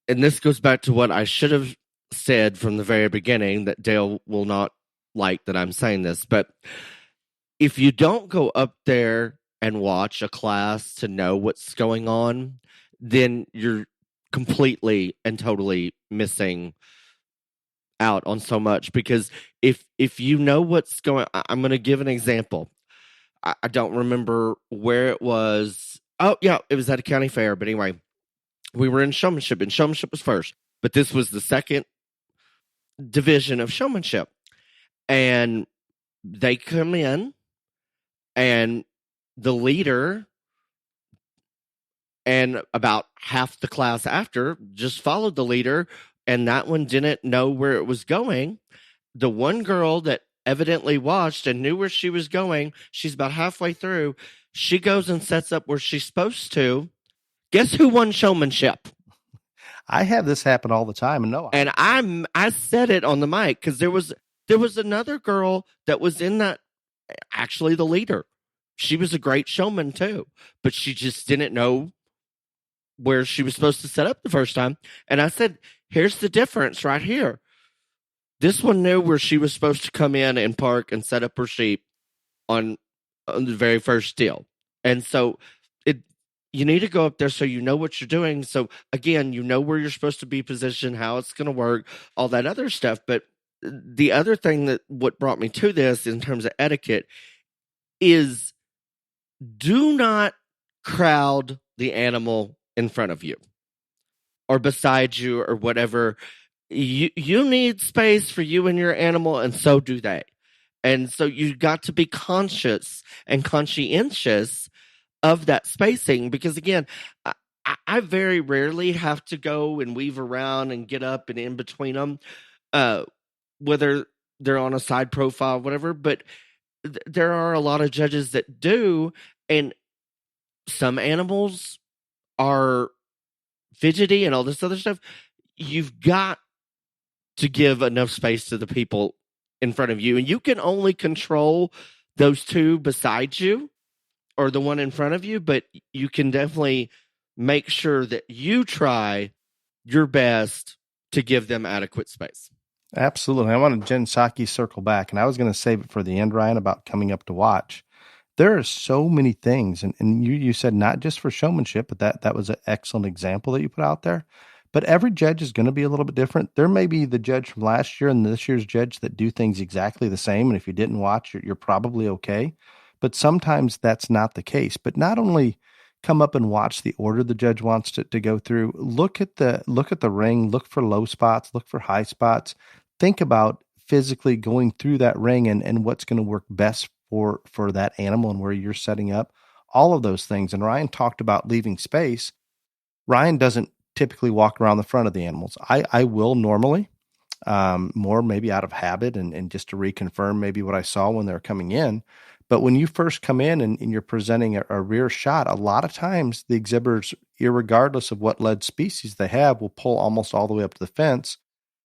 this goes back to what I should have said from the very beginning, that Dale will not like that I'm saying this. But if you don't go up there and watch a class to know what's going on, then you're completely and totally missing out on so much. Because if you know what's going, I'm going to give an example. I don't remember where it was. Oh yeah, it was at a county fair. But anyway, we were in showmanship, and showmanship was first, but this was the second division of showmanship. And they come in, and the leader and about half the class after just followed the leader, and that one didn't know where it was going. The one girl that evidently watched and knew where she was going, she's about halfway through, she goes and sets up where she's supposed to. Guess who won showmanship? I have this happen all the time, and no, And I said it on the mic because there was another girl that was in that, actually the leader. She was a great showman too, but she just didn't know where she was supposed to set up the first time. And I said, here's the difference right here. This one knew where she was supposed to come in and park and set up her sheep on the very first deal. And so you need to go up there so you know what you're doing. So again, you know where you're supposed to be positioned, how it's going to work, all that other stuff. But the other thing that what brought me to this in terms of etiquette is do not crowd the animal in front of you or beside you or whatever. You need space for you and your animal, and so do they. And so you got to be conscious and conscientious of that spacing, because again, I very rarely have to go and weave around and get up and in between them, whether they're on a side profile, whatever. But there are a lot of judges that do, and some animals are fidgety and all this other stuff. You've got to give enough space to the people in front of you, and you can only control those two beside you or the one in front of you, but you can definitely make sure that you try your best to give them adequate space. Absolutely. I wanted Jen Psaki circle back, and I was going to save it for the end, Ryan, about coming up to watch. There are so many things, and you said not just for showmanship, but that was an excellent example that you put out there. But every judge is going to be a little bit different. There may be the judge from last year and this year's judge that do things exactly the same, and if you didn't watch, you're probably okay. But sometimes that's not the case. But not only come up and watch the order the judge wants to go through, look at the ring, look for low spots, look for high spots. Think about physically going through that ring and what's going to work best for that animal and where you're setting up, all of those things. And Ryan talked about leaving space. Ryan doesn't typically walk around the front of the animals. I will normally, more maybe out of habit and just to reconfirm maybe what I saw when they're coming in. But when you first come in and you're presenting a rear shot, a lot of times the exhibitors, irregardless of what lead species they have, will pull almost all the way up to the fence.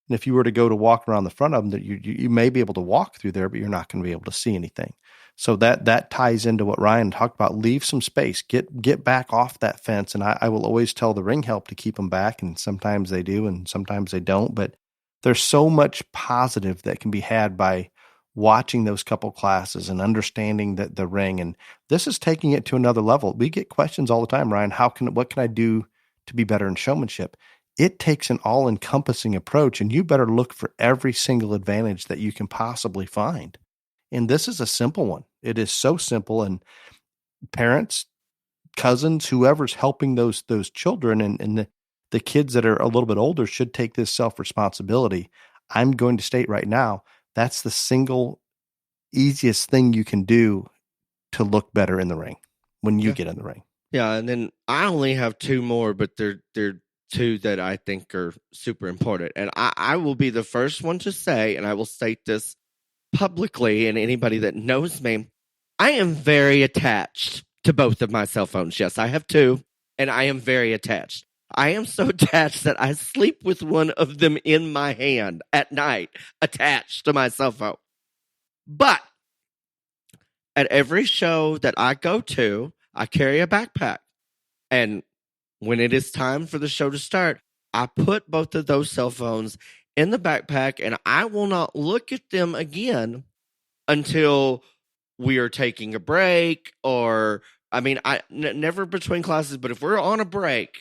And if you were to go to walk around the front of them, that you may be able to walk through there, but you're not going to be able to see anything. So that ties into what Ryan talked about. Leave some space, get back off that fence. And I will always tell the ring help to keep them back. And sometimes they do, and sometimes they don't. But there's so much positive that can be had by watching those couple classes and understanding the ring. And this is taking it to another level. We get questions all the time, Ryan, what can I do to be better in showmanship? It takes an all-encompassing approach, and you better look for every single advantage that you can possibly find. And this is a simple one. It is so simple, and parents, cousins, whoever's helping those children and the kids that are a little bit older should take this self-responsibility. I'm going to state right now, that's the single easiest thing you can do to look better in the ring when you get in the ring. Yeah, and then I only have two more, but they're two that I think are super important. And I will be the first one to say, and I will state this publicly, and anybody that knows me, I am very attached to both of my cell phones. Yes, I have two, and I am very attached. I am so attached that I sleep with one of them in my hand at night, attached to my cell phone. But at every show that I go to, I carry a backpack. And when it is time for the show to start, I put both of those cell phones in the backpack, and I will not look at them again until we are taking a break or I mean, never between classes, but if we're on a break,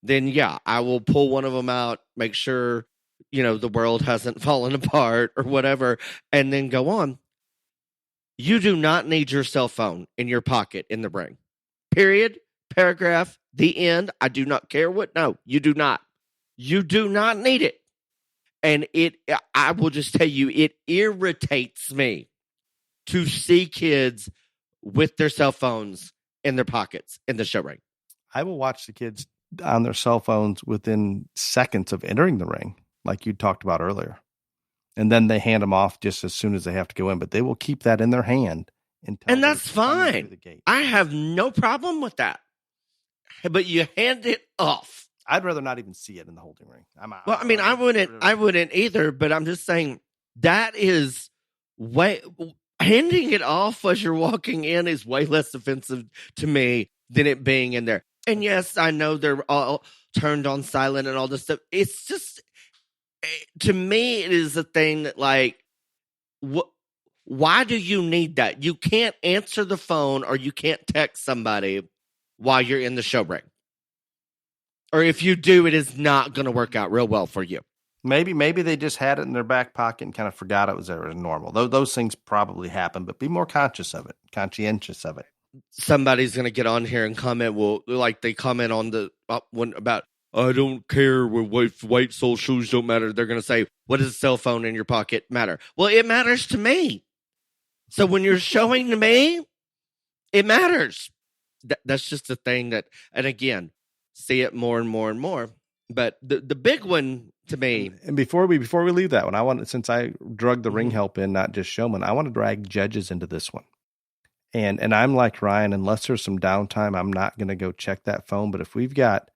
then yeah, I will pull one of them out, make sure, the world hasn't fallen apart or whatever, and then go on. You do not need your cell phone in your pocket in the ring. Period. Paragraph. The end. I do not care what. No, you do not. You do not need it. And I will just tell you, it irritates me to see kids with their cell phones in their pockets in the show ring. I will watch the kids on their cell phones within seconds of entering the ring, like you talked about earlier. And then they hand them off just as soon as they have to go in, but they will keep that in their hand until. And that's fine. I have no problem with that. But you hand it off. I'd rather not even see it in the holding ring. I wouldn't either, but I'm just saying that is handing it off as you're walking in is way less offensive to me than it being in there. And yes, I know they're all turned on silent and all this stuff. It's just, to me, it is a thing that, like, why do you need that? You can't answer the phone or you can't text somebody while you're in the show ring. Or if you do, it is not going to work out real well for you. Maybe they just had it in their back pocket and kind of forgot it was there as normal. Those things probably happen, but be more conscious of it, conscientious of it. Somebody's going to get on here and comment, like they comment on the one about, I don't care if white sole shoes don't matter. They're going to say, what does a cell phone in your pocket matter? Well, it matters to me. So when you're showing to me, it matters. That's just a thing that, and again, see it more and more and more. But the big one to me. And before we leave that one, since I drug the ring help in, not just showmen, I want to drag judges into this one. And I'm like Ryan, unless there's some downtime, I'm not going to go check that phone. But if we've got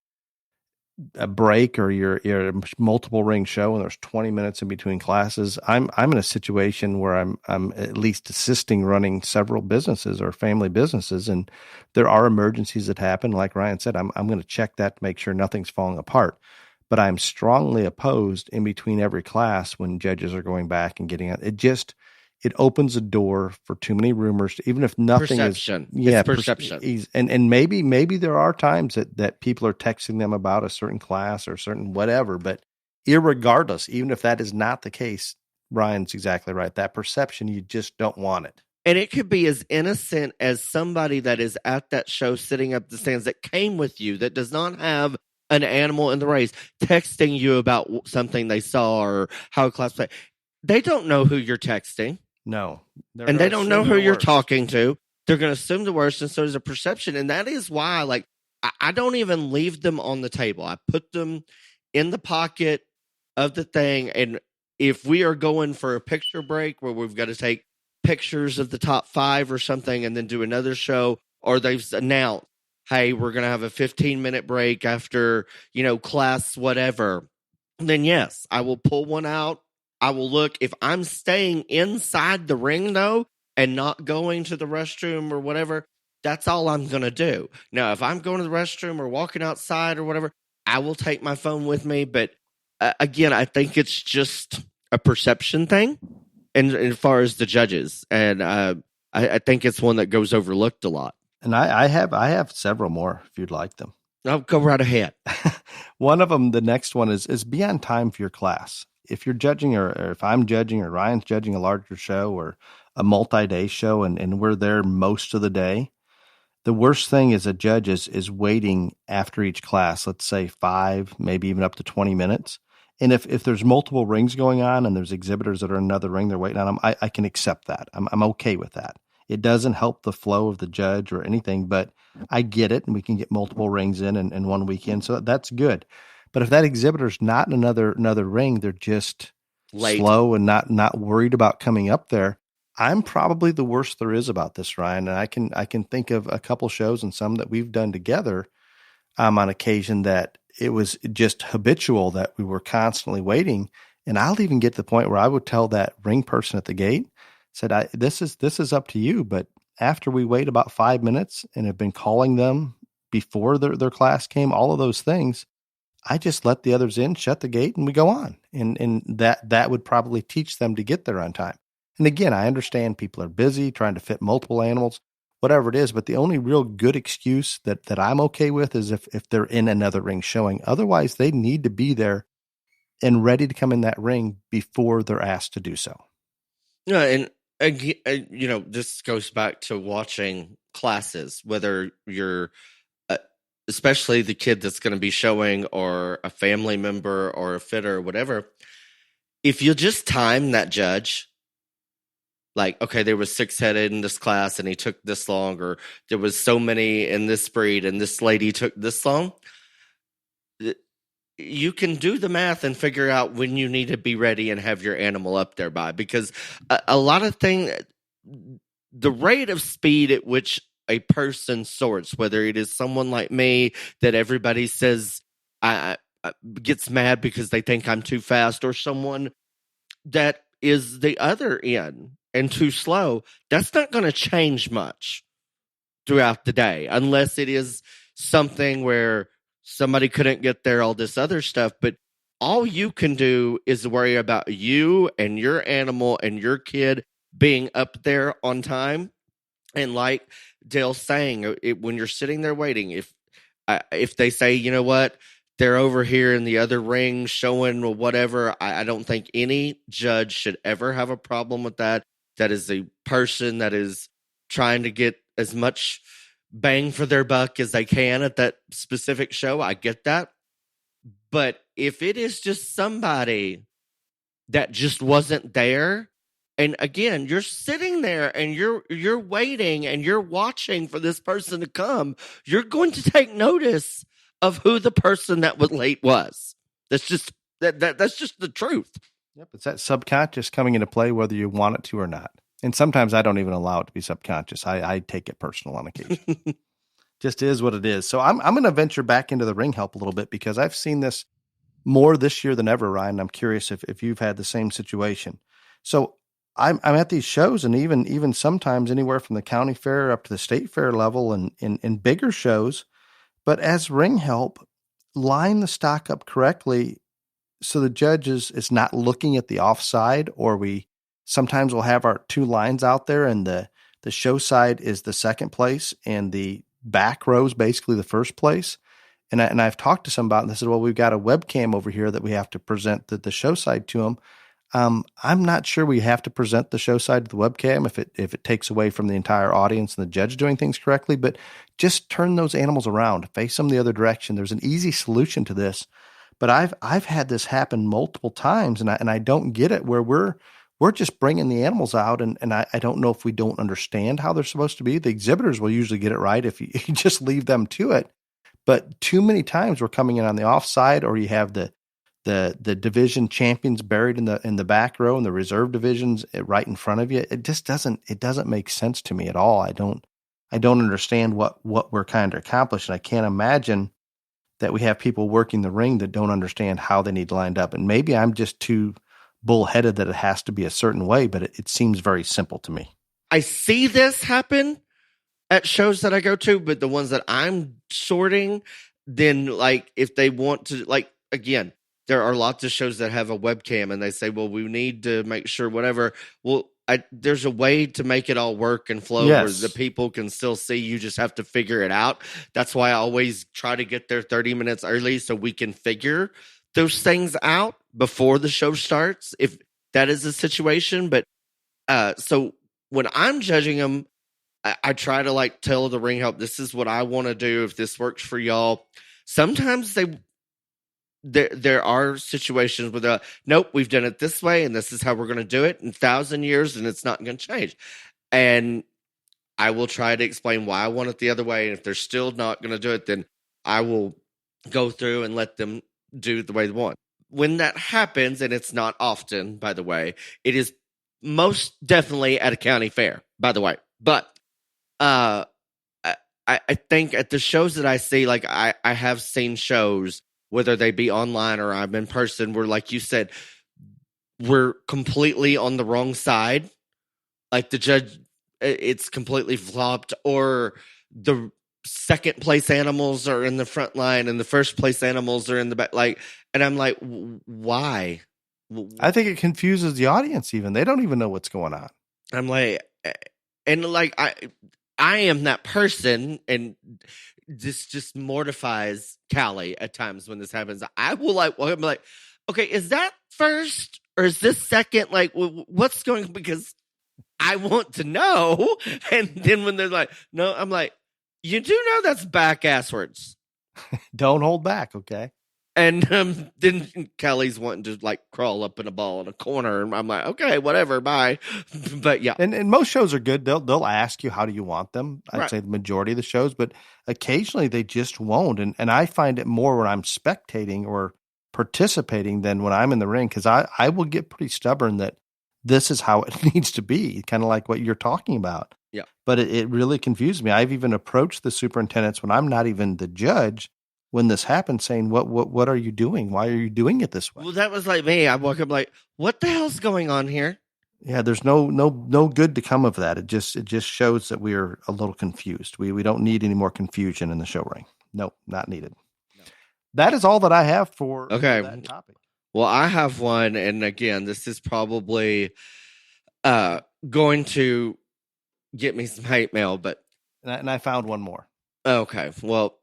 a break or you're a multiple ring show and there's 20 minutes in between classes, I'm in a situation where I'm at least assisting running several businesses or family businesses, and there are emergencies that happen. Like Ryan said, I'm going to check that to make sure nothing's falling apart. But I'm strongly opposed in between every class when judges are going back and getting it. It opens a door for too many rumors, even if nothing perception. It's perception. And maybe there are times that people are texting them about a certain class or certain whatever, but irregardless, even if that is not the case, Ryan's exactly right. That perception, you just don't want it. And it could be as innocent as somebody that is at that show sitting up the stands that came with you, that does not have an animal in the race, texting you about something they saw or how a class played. They don't know who you're texting. No. And they don't know who you're talking to. They're going to assume the worst, and so there's a perception. And that is why, I don't even leave them on the table. I put them in the pocket of the thing, and if we are going for a picture break where we've got to take pictures of the top 5 or something and then do another show, or they've announced, hey, we're going to have a 15-minute break after, class whatever, then yes, I will pull one out. I will look. If I'm staying inside the ring, though, and not going to the restroom or whatever, that's all I'm going to do. Now, if I'm going to the restroom or walking outside or whatever, I will take my phone with me. But again, I think it's just a perception thing. And as far as the judges, and I think it's one that goes overlooked a lot. And I have several more if you'd like them. I'll go right ahead. One of them, the next one is be on time for your class. If you're judging or if I'm judging or Ryan's judging a larger show or a multi-day show and we're there most of the day, the worst thing as a judge is waiting after each class, let's say 5, maybe even up to 20 minutes. And if there's multiple rings going on and there's exhibitors that are in another ring, they're waiting on them, I can accept that. I'm okay with that. It doesn't help the flow of the judge or anything, but I get it, and we can get multiple rings in one weekend, so that's good. But if that exhibitor's not in another ring, they're just late, slow, and not worried about coming up there, I'm probably the worst there is about this, Ryan. And I can think of a couple shows and some that we've done together on occasion that it was just habitual that we were constantly waiting. And I'll even get to the point where I would tell that ring person at the gate, said, this is up to you. But after we wait about 5 minutes and have been calling them before their class came, all of those things, I just let the others in, shut the gate, and we go on. And that would probably teach them to get there on time. And again, I understand people are busy trying to fit multiple animals, whatever it is. But the only real good excuse that I'm okay with is if they're in another ring showing. Otherwise, they need to be there and ready to come in that ring before they're asked to do so. Yeah, and again, this goes back to watching classes, whether you're, especially the kid that's going to be showing, or a family member, or a fitter, or whatever. If you just time that judge, like, okay, there was 6 headed in this class and he took this long, or there was so many in this breed and this lady took this long, you can do the math and figure out when you need to be ready and have your animal up there by, because a lot of things, the rate of speed at which a person sorts, whether it is someone like me that everybody says I gets mad because they think I'm too fast, or someone that is the other end and too slow, that's not going to change much throughout the day, unless it is something where somebody couldn't get there, all this other stuff. But all you can do is worry about you and your animal and your kid being up there on time. And like Dale's saying, when you're sitting there waiting, if they say, you know what, they're over here in the other ring showing or whatever, I don't think any judge should ever have a problem with that. That is a person that is trying to get as much bang for their buck as they can at that specific show. I get that. But if it is just somebody that just wasn't there, and again, you're sitting there and you're waiting and you're watching for this person to come, you're going to take notice of who the person that was late was. That's just that's just the truth. Yep, it's that subconscious coming into play, whether you want it to or not. And sometimes I don't even allow it to be subconscious. I take it personal on occasion. Just is what it is. So I'm going to venture back into the ring help a little bit, because I've seen this more this year than ever, Ryan. I'm curious if you've had the same situation. So I'm at these shows, and even sometimes anywhere from the county fair up to the state fair level, and in bigger shows. But as ring help, line the stock up correctly so the judge is not looking at the offside, or we sometimes will have our 2 lines out there, and the show side is the second place and the back row is basically the first place. And I've talked to some about it, and they said, well, we've got a webcam over here that we have to present the show side to them. I'm not sure we have to present the show side to the webcam if it takes away from the entire audience and the judge doing things correctly, but just turn those animals around, face them the other direction. There's an easy solution to this, but I've had this happen multiple times, and I don't get it, where we're just bringing the animals out, and I don't know if we don't understand how they're supposed to be. The exhibitors will usually get it right if you just leave them to it. But too many times we're coming in on the offside, or you have the division champions buried in the back row and the reserve divisions right in front of you. It just doesn't make sense to me at all. I don't understand what we're kind of accomplishing. I can't imagine that we have people working the ring that don't understand how they need lined up. And maybe I'm just too bullheaded that it has to be a certain way, but it seems very simple to me. I see this happen at shows that I go to, but the ones that I'm sorting, then like if they want to, like, again, there are lots of shows that have a webcam and they say, well, we need to make sure whatever. Well, there's a way to make it all work and flow, Yes, where the people can still see. You just have to figure it out. That's why I always try to get there 30 minutes early so we can figure those things out before the show starts, if that is the situation. But so when I'm judging them, I try to like tell the ring help, this is what I want to do, if this works for y'all. Sometimes there are situations where nope, we've done it this way and this is how we're going to do it in 1,000 years and it's not going to change. And I will try to explain why I want it the other way. And if they're still not going to do it, then I will go through and let them do it the way they want. When that happens, and it's not often, by the way, it is most definitely at a county fair, by the way. But I think at the shows that I see, like I have seen shows, whether they be online or I'm in person, where, like you said, we're completely on the wrong side. Like the judge, it's completely flopped, or the second place animals are in the front line and the first place animals are in the back. Like, and I'm like, why? I think it confuses the audience. Even they don't even know what's going on. I'm like, and like I am that person, and this just mortifies Callie at times when this happens. I will like, well, I'm like, okay, is that first or is this second? Like, what's going? Because I want to know. And then when they're like, no, I'm like, you do know that's back asswards. Don't hold back, okay? And then Kelly's wanting to like crawl up in a ball in a corner, and I'm like, okay, whatever, bye. But yeah, and most shows are good. They'll ask you how do you want them. I'd right. say the majority of the shows, but occasionally they just won't. And I find it more when I'm spectating or participating than when I'm in the ring, because I will get pretty stubborn that this is how it needs to be, kind of like what you're talking about. Yeah. But it really confused me. I've even approached the superintendents when I'm not even the judge when this happened, saying, what are you doing? Why are you doing it this way? Well, that was like me. I woke up like, what the hell's going on here? Yeah, there's no good to come of that. It just shows that we're a little confused. We don't need any more confusion in the show ring. Nope, not needed. No. That is all that I have for that topic. Well, I have one, and again, this is probably going to get me some hate mail, but and I found one more. Okay, well,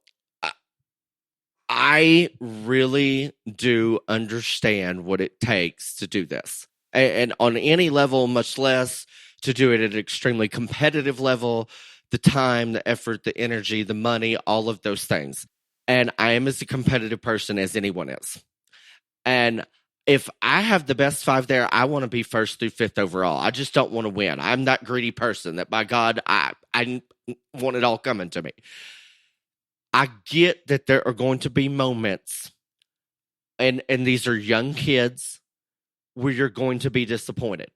I really do understand what it takes to do this. And on any level, much less to do it at an extremely competitive level, the time, the effort, the energy, the money, all of those things. And I am as a competitive person as anyone is. And if I have the best 5 there, I want to be 1st through 5th overall. I just don't want to win. I'm that greedy person that, by God, I want it all coming to me. I get that there are going to be moments, and these are young kids, where you're going to be disappointed.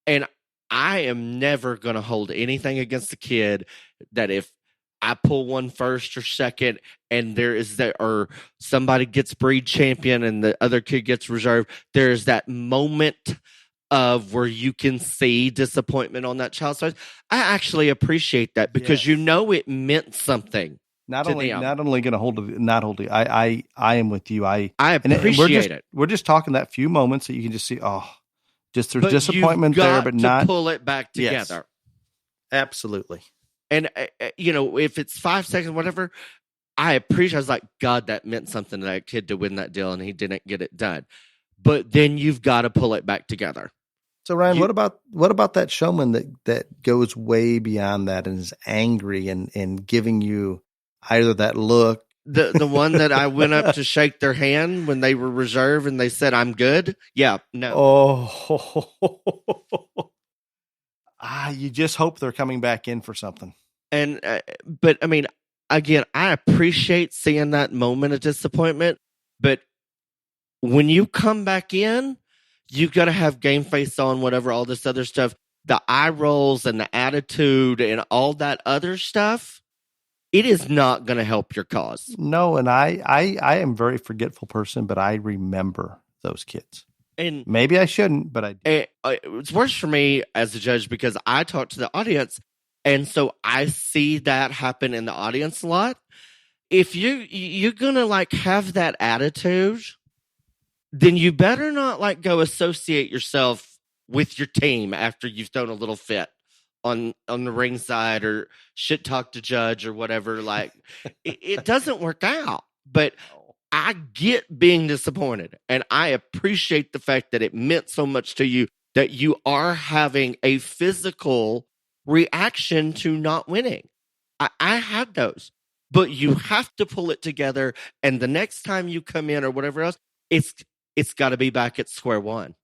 And I am never going to hold anything against the kid that if I pull one 1st or 2nd and there is that, or somebody gets breed champion and the other kid gets reserve, there's that moment of where you can see disappointment on that child's face. I actually appreciate that because you know it meant something. Not only going to hold it, not hold it. I am with you. I appreciate it. We're just talking that few moments that you can just see. Oh, just there's disappointment there, but not pull it back together. Yes, absolutely. And if it's 5 seconds, whatever, I appreciate. I was like, God, that meant something to that kid to win that deal, and he didn't get it done. But then you've got to pull it back together. So Ryan, what about that showman that goes way beyond that and is angry and giving you either that look, the one that I went up to shake their hand when they were reserve and they said I'm good? Yeah, no. Oh, you just hope they're coming back in for something. And but I mean, again, I appreciate seeing that moment of disappointment, but when you come back in, you got to have game face on, whatever, all this other stuff, the eye rolls and the attitude and all that other stuff. It is not going to help your cause. No, and I am a very forgetful person, but I remember those kids. And maybe I shouldn't, but I do. It's worse for me as a judge because I talk to the audience, and so I see that happen in the audience a lot. If you're going to like have that attitude, then you better not like go associate yourself with your team after you've thrown a little fit on the ringside or shit talk to judge or whatever. Like it doesn't work out, but I get being disappointed, and I appreciate the fact that it meant so much to you that you are having a physical reaction to not winning. I had those, but you have to pull it together. And the next time you come in or whatever else, it's got to be back at square one.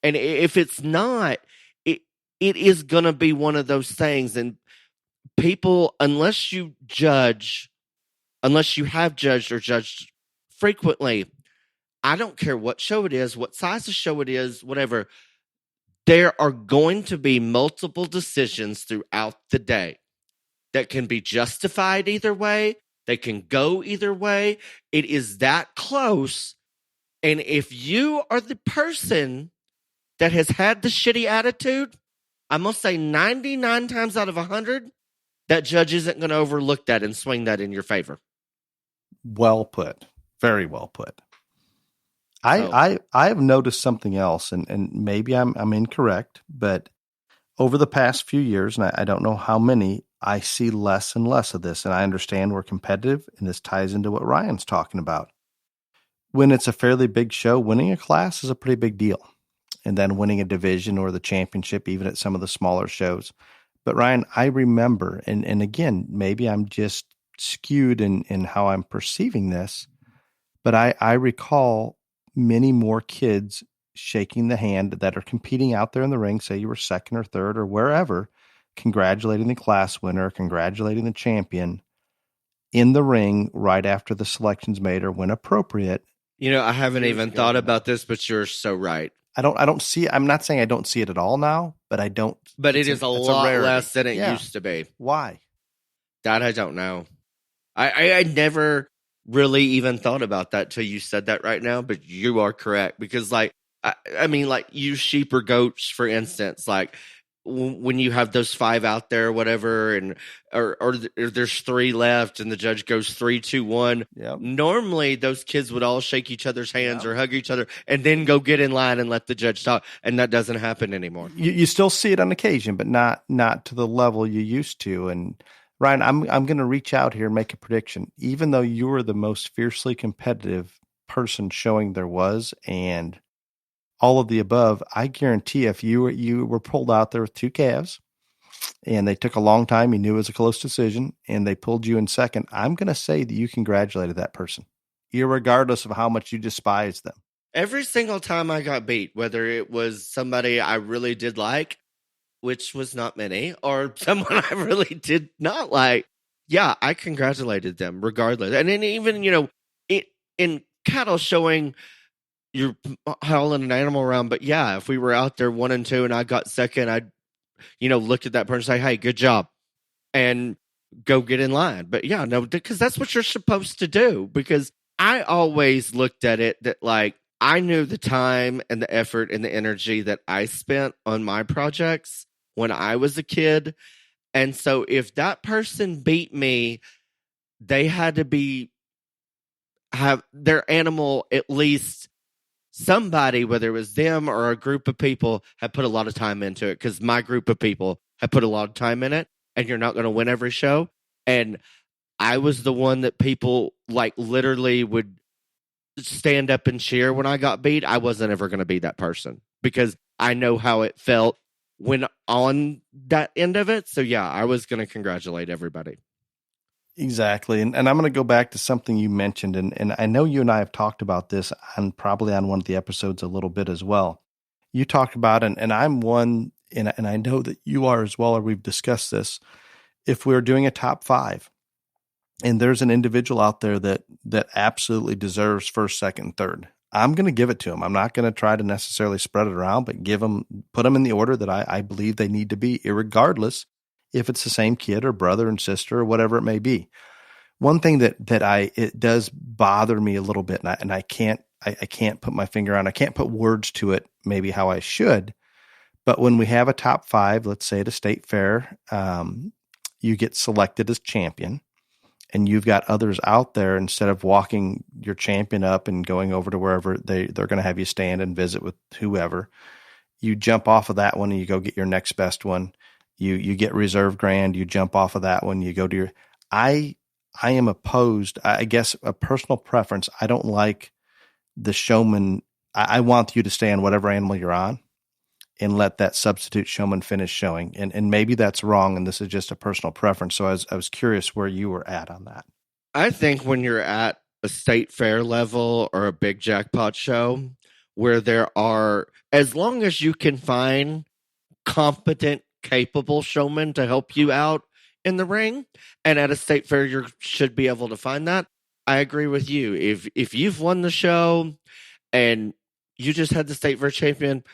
And if it's not, it is going to be one of those things. And people, unless you have judged or judged frequently, I don't care what show it is, what size of show it is, whatever, there are going to be multiple decisions throughout the day that can be justified either way. They can go either way. It is that close. And if you are the person that has had the shitty attitude, I'm going to say 99 times out of 100, that judge isn't going to overlook that and swing that in your favor. Well put. Very well put. I have noticed something else, and maybe I'm incorrect, but over the past few years, and I don't know how many, I see less and less of this, and I understand we're competitive, and this ties into what Ryan's talking about. When it's a fairly big show, winning a class is a pretty big deal. And then winning a division or the championship, even at some of the smaller shows. But Ryan, I remember, and again, maybe I'm just skewed in how I'm perceiving this, but I recall many more kids shaking the hand that are competing out there in the ring, say you were second or third or wherever, congratulating the class winner, congratulating the champion in the ring right after the selection's made or when appropriate. I haven't even thought about this, but you're so right. I don't see it. I'm not saying I don't see it at all now, but I don't. But it is a lot less than it used to be. Why? That I don't know. I never really even thought about that till you said that right now, but you are correct. Because like use sheep or goats, for instance, like when you have those 5 out there or whatever, and or there's 3 left and the judge goes 3, 2, 1. Yep. Normally those kids would all shake each other's hands or hug each other and then go get in line and let the judge talk. And that doesn't happen anymore. You still see it on occasion, but not to the level you used to. And Ryan, I'm going to reach out here and make a prediction. Even though you were the most fiercely competitive person showing there was, and all of the above, I guarantee if you were pulled out there with 2 calves and they took a long time, you knew it was a close decision, and they pulled you in second, I'm going to say that you congratulated that person, irregardless of how much you despise them. Every single time I got beat, whether it was somebody I really did like, which was not many, or someone I really did not like, yeah, I congratulated them regardless. And then even, in cattle showing, you're hauling an animal around, but yeah, if we were out there 1 and 2 and I got second, I'd, look at that person and say, hey, good job, and go get in line. But yeah, no, because that's what you're supposed to do. Because I always looked at it that like, I knew the time and the effort and the energy that I spent on my projects when I was a kid. And so if that person beat me, they had to have their animal, at least somebody, whether it was them or a group of people, had put a lot of time into it, because my group of people had put a lot of time in it, and you're not going to win every show. And I was the one that people like literally would stand up and cheer when I got beat. I wasn't ever going to be that person because I know how it felt when on that end of it. So yeah, I was going to congratulate everybody. Exactly. And I'm going to go back to something you mentioned. And I know you and I have talked about this probably on one of the episodes a little bit as well. You talked about, and I'm one, and I know that you are as well, or we've discussed this. If we're doing a top 5 and there's an individual out there that absolutely deserves first, second, third, I'm going to give it to him. I'm not going to try to necessarily spread it around, but put them in the order that I believe they need to be, irregardless if it's the same kid or brother and sister or whatever it may be. One thing that it does bother me a little bit, and I can't put my finger on, I can't put words to it maybe how I should, but when we have a top 5, let's say at a state fair, you get selected as champion, and you've got others out there, instead of walking your champion up and going over to wherever they're going to have you stand and visit with whoever, you jump off of that one and you go get your next best one. You get reserve grand, you jump off of that one, you go to your, I am opposed, I guess a personal preference. I don't like the showman. I want you to stay on whatever animal you're on and let that substitute showman finish showing. And maybe that's wrong, and this is just a personal preference. So I was curious where you were at on that. I think when you're at a state fair level or a big jackpot show where there are, as long as you can find competent, capable showmen to help you out in the ring, and at a state fair you should be able to find that. I agree with you. If you've won the show and you just had the state fair champion,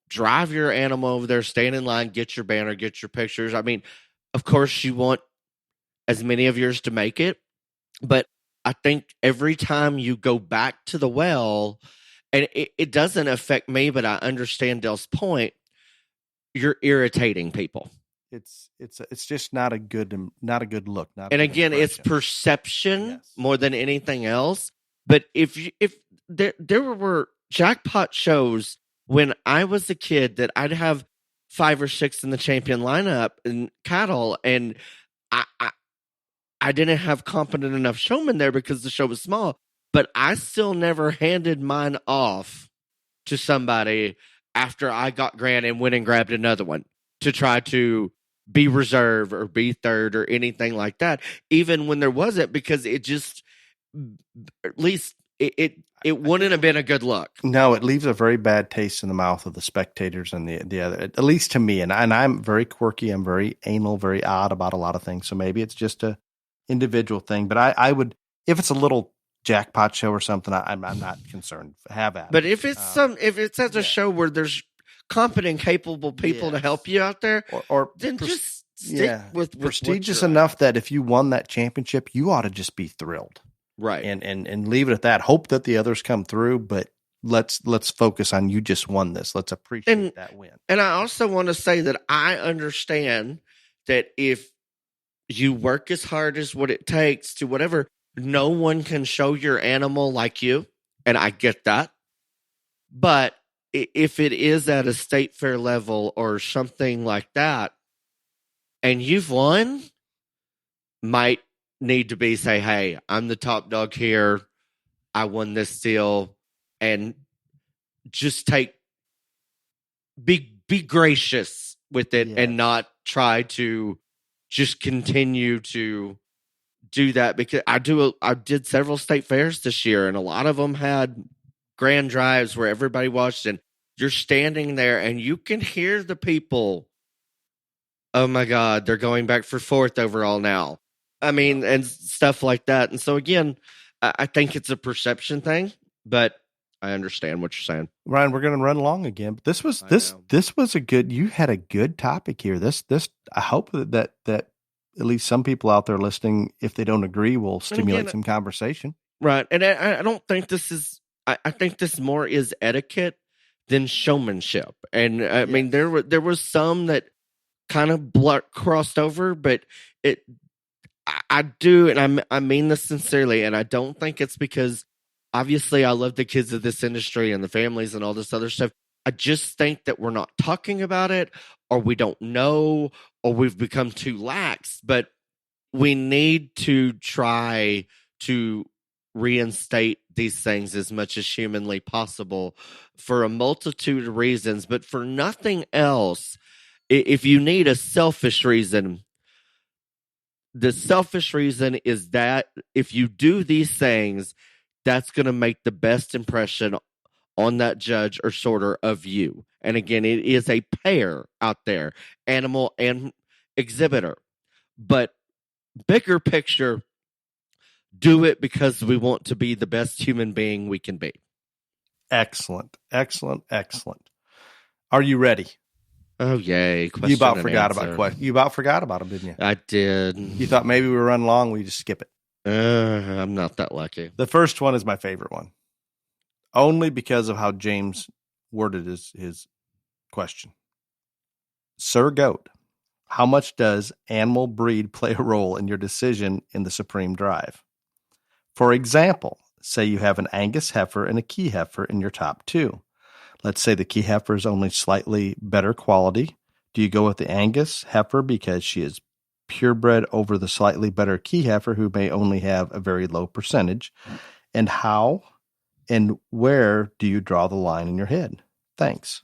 drive your animal over there, stand in line, get your banner, get your pictures. I mean, of course you want as many of yours to make it, but I think every time you go back to the well, and it doesn't affect me, but I understand Dale's point, you're irritating people. It's just not a good look. And again, it's perception more than anything else. But if there were jackpot shows when I was a kid that I'd have 5 or 6 in the champion lineup in cattle, and I didn't have competent enough showmen there because the show was small, but I still never handed mine off to somebody after I got Grant and went and grabbed another one to try to be reserve or be third or anything like that, even when there wasn't, because it just, at least it wouldn't have been a good look. No, it leaves a very bad taste in the mouth of the spectators and the other, at least to me. And I'm very quirky. I'm very anal, very odd about a lot of things. So maybe it's just a individual thing. But I would, if it's a little jackpot show or something, I'm not concerned. Have at it. But if it's if it's at a show where there's competent, capable people to help you out there, or then just stick with prestigious enough that if you won that championship, you ought to just be thrilled. Right. And leave it at that. Hope that the others come through, but let's focus on you just won this. Let's appreciate that win. And I also want to say that I understand that if you work as hard as what it takes to whatever, no one can show your animal like you. And I get that. But if it is at a state fair level or something like that, and you've won, might need to be say, hey, I'm the top dog here. I won this deal. And just be gracious with it and not try to just continue to do that, because I did several state fairs this year, and a lot of them had grand drives where everybody watched, and you're standing there and you can hear the people. Oh my God, they're going back for fourth overall now. I mean, and stuff like that. And so again, I think it's a perception thing, but I understand what you're saying. Ryan, we're going to run along again, but this was a good, you had a good topic here. This, I hope that at least some people out there listening, if they don't agree, will stimulate some conversation. Right. And I don't think this is, I think this more is etiquette than showmanship. And I mean, there was some that kind of crossed over, but I do, and I mean this sincerely, and I don't think it's because obviously I love the kids of this industry and the families and all this other stuff. I just think that we're not talking about it, or we don't know, or we've become too lax. But we need to try to reinstate these things as much as humanly possible for a multitude of reasons, but for nothing else. If you need a selfish reason, the selfish reason is that if you do these things, that's going to make the best impression on that judge or sorter of you. And again, it is a pair out there, animal and exhibitor. But bigger picture, do it because we want to be the best human being we can be. Excellent, excellent, excellent. Are you ready? Oh, yay. You about forgot about question. You about forgot about them, didn't you? I did. You thought maybe we were running long. We just skip it. I'm not that lucky. The first one is my favorite one. Only because of how James worded his question. Sir Goat, how much does animal breed play a role in your decision in the Supreme Drive? For example, say you have an Angus heifer and a Key heifer in your top two. Let's say the Key heifer is only slightly better quality. Do you go with the Angus heifer because she is purebred over the slightly better Key heifer who may only have a very low percentage? And how and where do you draw the line in your head? Thanks.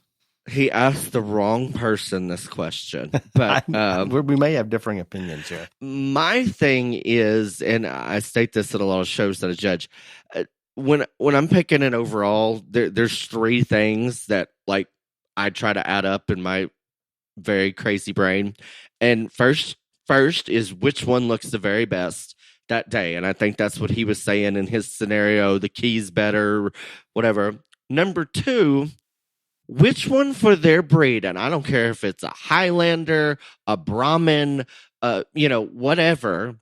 He asked the wrong person this question, but we may have differing opinions here. My thing is, and I state this at a lot of shows that I judge, when I'm picking an overall, there's three things that like I try to add up in my very crazy brain. And first is which one looks the very best that day. And I think that's what he was saying in his scenario. The Key's better, whatever. Number two, which one for their breed? And I don't care if it's a Highlander, a Brahmin, whatever,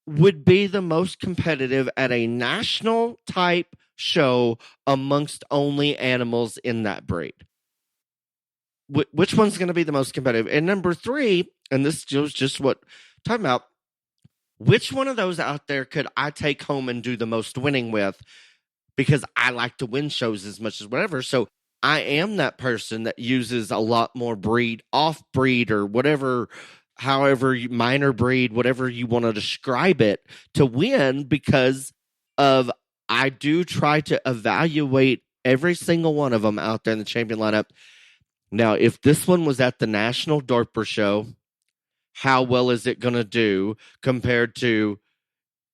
would be the most competitive at a national type show amongst only animals in that breed. Which one's going to be the most competitive? And number three, and this was just what I'm talking about, which one of those out there could I take home and do the most winning with? Because I like to win shows as much as whatever. So I am that person that uses a lot more breed, off breed, or whatever however minor breed, whatever you want to describe it, to win, because of I do try to evaluate every single one of them out there in the champion lineup. Now, if this one was at the National Dorper Show, how well is it going to do compared to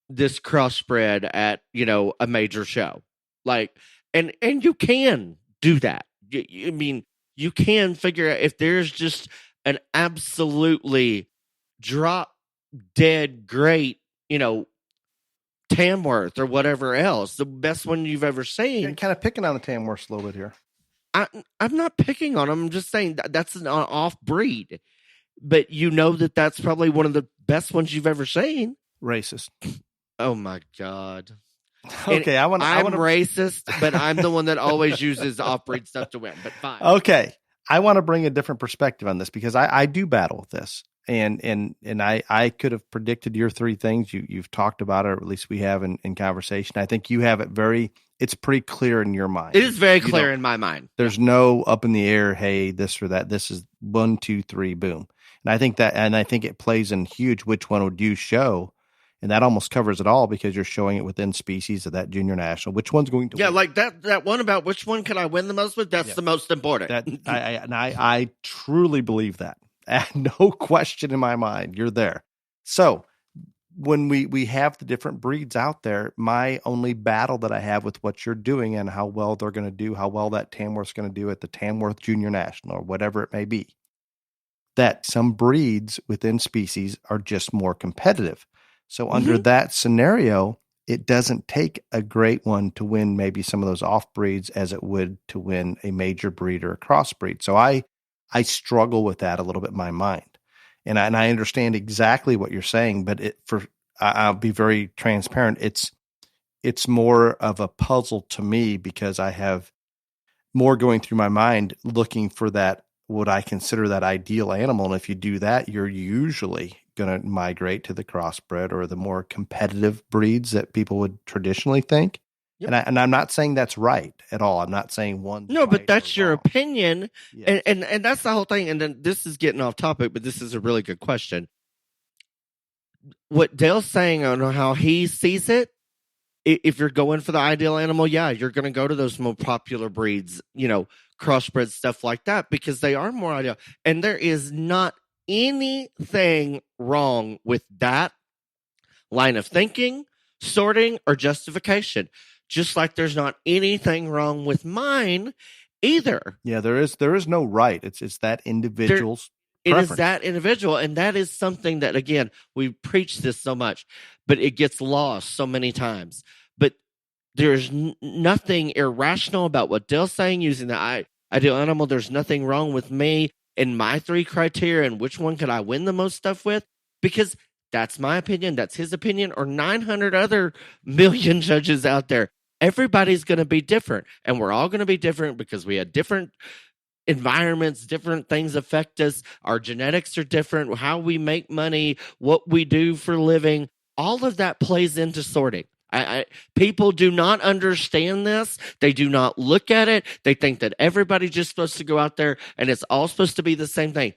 this crossbred at, a major show? Like, and you can do that. I mean, you can figure out if there's just an absolutely drop dead great, Tamworth or whatever else, the best one you've ever seen. You're kind of picking on the Tamworth a little bit here. I'm not picking on them. I'm just saying that's an off breed, but that's probably one of the best ones you've ever seen. Racist. Oh my God. Okay, I'm racist, but I'm the one that always uses off-breed stuff to win. But fine. Okay, I want to bring a different perspective on this because I do battle with this, and I could have predicted your three things. You've talked about it, or at least we have in conversation. I think you have it it's pretty clear in your mind. It is very clear in my mind. There's no up in the air, hey, this or that. This is 1, 2, 3, boom. And I think it plays in huge which one would you show. And that almost covers it all because you're showing it within species of that junior national. Which one's going to win? Like that one about which one can I win the most with? That's the most important. I truly believe that. No question in my mind. You're there. So when we have the different breeds out there, my only battle that I have with what you're doing and how well they're going to do, how well that Tamworth's going to do at the Tamworth Junior National or whatever it may be, that some breeds within species are just more competitive. So under that scenario, it doesn't take a great one to win maybe some of those off breeds as it would to win a major breed or a crossbreed. So I struggle with that a little bit in my mind. And I understand exactly what you're saying, but I'll be very transparent. It's more of a puzzle to me because I have more going through my mind looking for that, what I consider that ideal animal. And if you do that, you're usually going to migrate to the crossbred or the more competitive breeds that people would traditionally think. Yep. And I'm not saying that's right at all. I'm not saying one. No, but that's your opinion. Yes. And that's the whole thing. And then this is getting off topic, but this is a really good question. What Dale's saying on how he sees it, if you're going for the ideal animal, yeah, you're going to go to those more popular breeds, crossbred stuff like that, because they are more ideal. And there is not anything wrong with that line of thinking, sorting, or justification. Just like there's not anything wrong with mine either. Yeah, there is no right. It's that individual's preference. It is that individual, and that is something that, again, we preach this so much, but it gets lost so many times. But there's nothing irrational about what Dale's saying using the ideal animal. There's nothing wrong with me and my three criteria and which one could I win the most stuff with, because that's my opinion, that's his opinion, or 900 other million judges out there. Everybody's going to be different, and we're all going to be different because we had different environments, different things affect us. Our genetics are different, how we make money, what we do for a living. All of that plays into sorting. People do not understand this. They do not look at it. They think that everybody's just supposed to go out there and it's all supposed to be the same thing.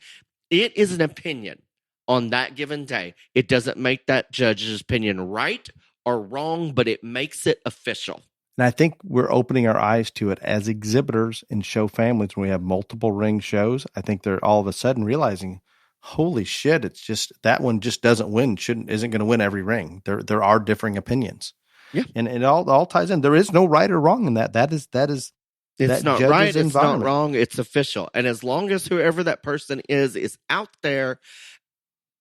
It is an opinion on that given day. It doesn't make that judge's opinion right or wrong, but it makes it official. And I think we're opening our eyes to it as exhibitors in show families when we have multiple ring shows. I think they're all of a sudden realizing, holy shit, it's just that one just doesn't win, isn't going to win every ring. There are differing opinions. Yeah. And it all ties in. There is no right or wrong in that. That is it's not right, it's not wrong, it's official. And as long as whoever that person is out there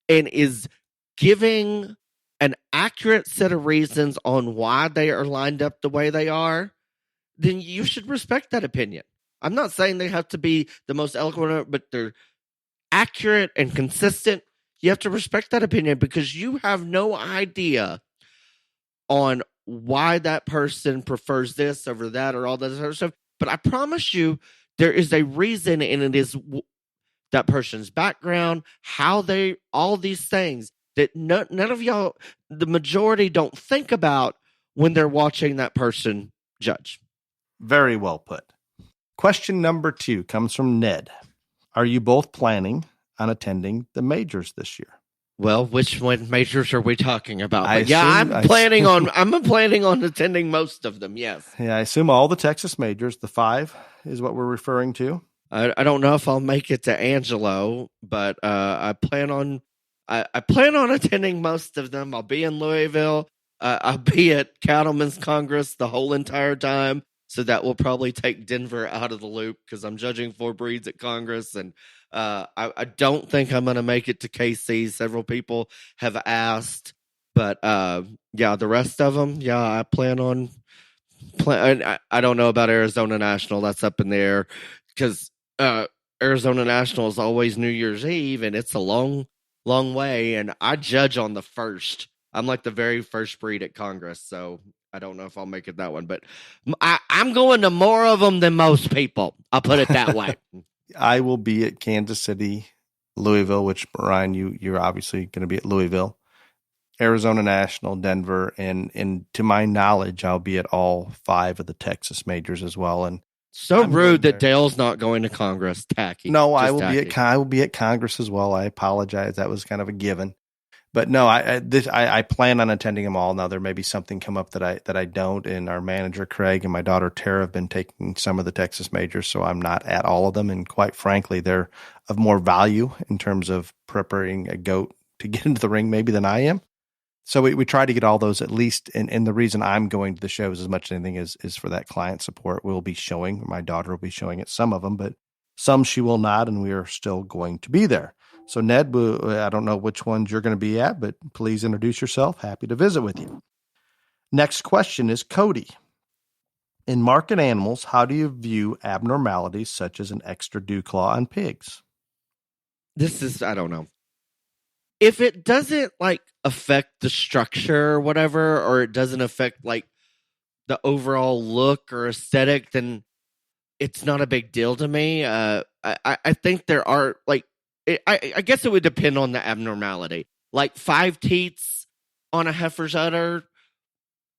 and is giving an accurate set of reasons on why they are lined up the way they are, then you should respect that opinion. I'm not saying they have to be the most eloquent, but they're accurate and consistent. You have to respect that opinion because you have no idea on why that person prefers this over that or all that other stuff. But I promise you, there is a reason, and it is that person's background, how they, all these things that none of y'all, the majority, don't think about when they're watching that person judge. Very well put. Question number 2 comes from Ned. Are you both planning on attending the majors this year. Well, which one majors are we talking about? I But yeah, assume- I'm I planning assume- on I'm planning on attending most of them. Yes. Yeah, I assume all the Texas majors, the 5 is what we're referring to. I don't know if I'll make it to Angelo, but I plan on attending most of them. I'll be in Louisville. I'll be at Cattlemen's Congress the whole entire time. So that will probably take Denver out of the loop because I'm judging 4 breeds at Congress, and I don't think I'm going to make it to KC. Several people have asked, but yeah, the rest of them, yeah, I plan on. I don't know about Arizona National. That's up in the air because Arizona National is always New Year's Eve, and it's a long way. And I judge on the first. I'm like the very first breed at Congress, so I don't know if I'll make it that one. But I'm going to more of them than most people. I'll put it that way. I will be at Kansas City, Louisville, which, Ryan, you're obviously going to be at Louisville, Arizona National, Denver, and to my knowledge, I'll be at all 5 of the Texas majors as well. And so I'm rude going that Dale's not going to Congress. Tacky. No, I Just will tacky. I will be at Congress as well. I apologize. That was kind of a given. But no, I plan on attending them all. Now there may be something come up that I don't, and our manager Craig and my daughter Tara have been taking some of the Texas majors, so I'm not at all of them. And quite frankly, they're of more value in terms of preparing a goat to get into the ring maybe than I am. So we try to get all those at least. And the reason I'm going to the shows as much as anything is for that client support. We'll be showing, my daughter will be showing at some of them, but some she will not, and we are still going to be there. So Ned, I don't know which ones you're going to be at, but please introduce yourself. Happy to visit with you. Next question is Cody. In market animals, how do you view abnormalities such as an extra dew claw on pigs? This is, I don't know. If it doesn't like affect the structure or whatever, or it doesn't affect like the overall look or aesthetic, then it's not a big deal to me. I think there are like, I guess it would depend on the abnormality. Like 5 teats on a heifer's udder,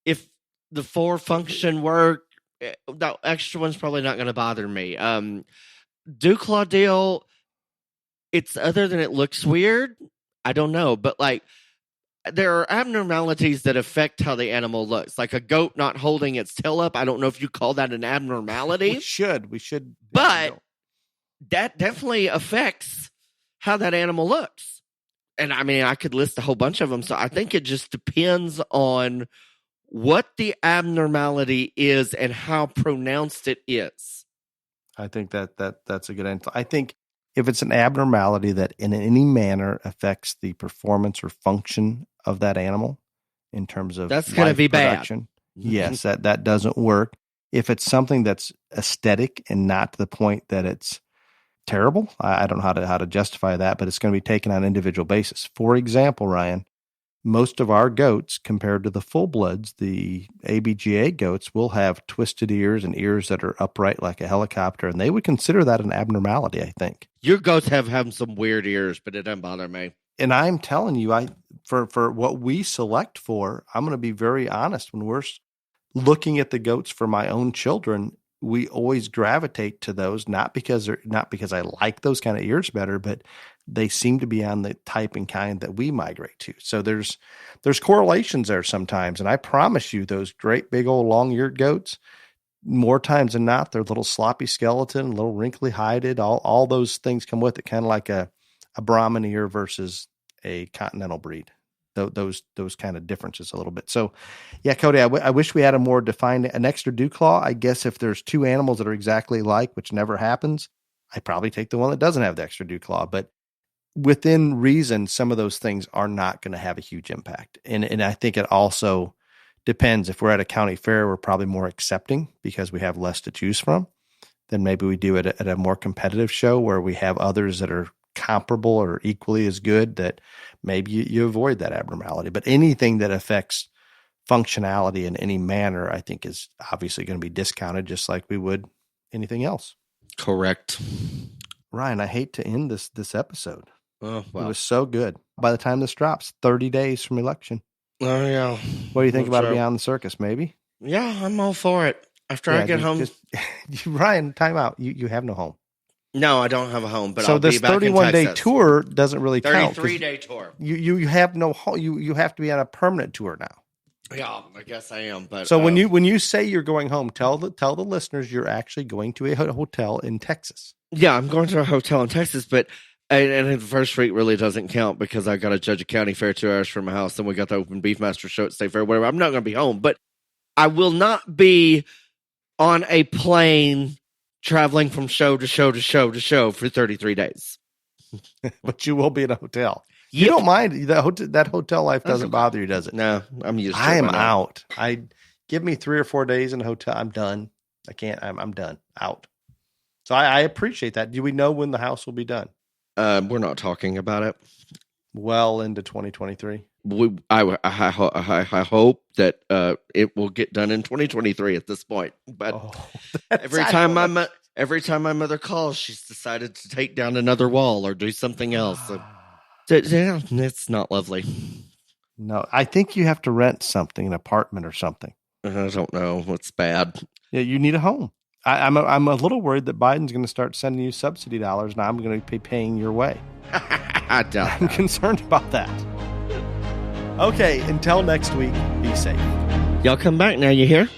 if the 4 function work, the extra one's probably not going to bother me. Dew claw deal, it's other than it looks weird. I don't know, but like there are abnormalities that affect how the animal looks. Like a goat not holding its tail up. I don't know if you call that an abnormality. We should, but that definitely affects how that animal looks. And I mean, I could list a whole bunch of them. So I think it just depends on what the abnormality is and how pronounced it is. I think that's a good answer. I think if it's an abnormality that in any manner affects the performance or function of that animal in terms of that's going to be production, bad. Yes, that doesn't work. If it's something that's aesthetic and not to the point that it's terrible, I don't know how to justify that, but it's going to be taken on an individual basis. For example, Ryan, most of our goats, compared to the full bloods, the ABGA goats, will have twisted ears and ears that are upright like a helicopter, and they would consider that an abnormality, I think. Your goats have some weird ears, but it doesn't bother me. And I'm telling you, for what we select for, I'm going to be very honest. When we're looking at the goats for my own children, we always gravitate to those, not because I like those kind of ears better, but they seem to be on the type and kind that we migrate to. So there's correlations there sometimes. And I promise you, those great big old long-eared goats, more times than not, they're a little sloppy skeleton, a little wrinkly hided. All those things come with it, kind of like a Brahman ear versus a continental breed. Those kind of differences a little bit. So, yeah, Cody, I wish we had a more defined, an extra dew claw. I guess if there's 2 animals that are exactly alike, which never happens, I probably take the one that doesn't have the extra dew claw. But within reason, some of those things are not going to have a huge impact. And I think it also depends. If we're at a county fair, we're probably more accepting because we have less to choose from than maybe we do at a more competitive show where we have others that are comparable or equally as good, that maybe you avoid that abnormality. But anything that affects functionality in any manner, I think is obviously going to be discounted just like we would anything else. Correct. Ryan, I hate to end this episode. Oh, wow. It was so good. By the time this drops, 30 days from election. Oh, yeah. What do you think about it Beyond the Circus? Maybe? Yeah, I'm all for it. After I get home. Ryan, time out. You have no home. No, I don't have a home, but so I'll be this back in 31-day Texas. tour doesn't really count. 33-day tour. You have no home. You have to be on a permanent tour now. Yeah, I guess I am. But so when you say you're going home, tell the listeners you're actually going to a hotel in Texas. Yeah, I'm going to a hotel in Texas, but and the first week really doesn't count because I got to judge a county fair 2 hours from my house, and we got the Open Beefmaster show at State Fair. Whatever. I'm not going to be home, but I will not be on a plane traveling from show to show to show to show for 33 days. But you will be in a hotel. Yep. You don't mind that hotel life doesn't bother you, does it? No, I'm used to it. I am out. Give me 3 or 4 days in a hotel. I'm done. I can't. I'm done. Out. So I appreciate that. Do we know when the house will be done? We're not talking about it. Well into 2023. I hope that it will get done in 2023 at this point. But every time my mother calls, she's decided to take down another wall or do something else. So, yeah, it's not lovely. No, I think you have to rent something, an apartment or something. I don't know. It's bad. Yeah, you need a home. I'm a little worried that Biden's going to start sending you subsidy dollars, and I'm going to be paying your way. I'm concerned about that. Okay, until next week, be safe. Y'all come back now, you hear?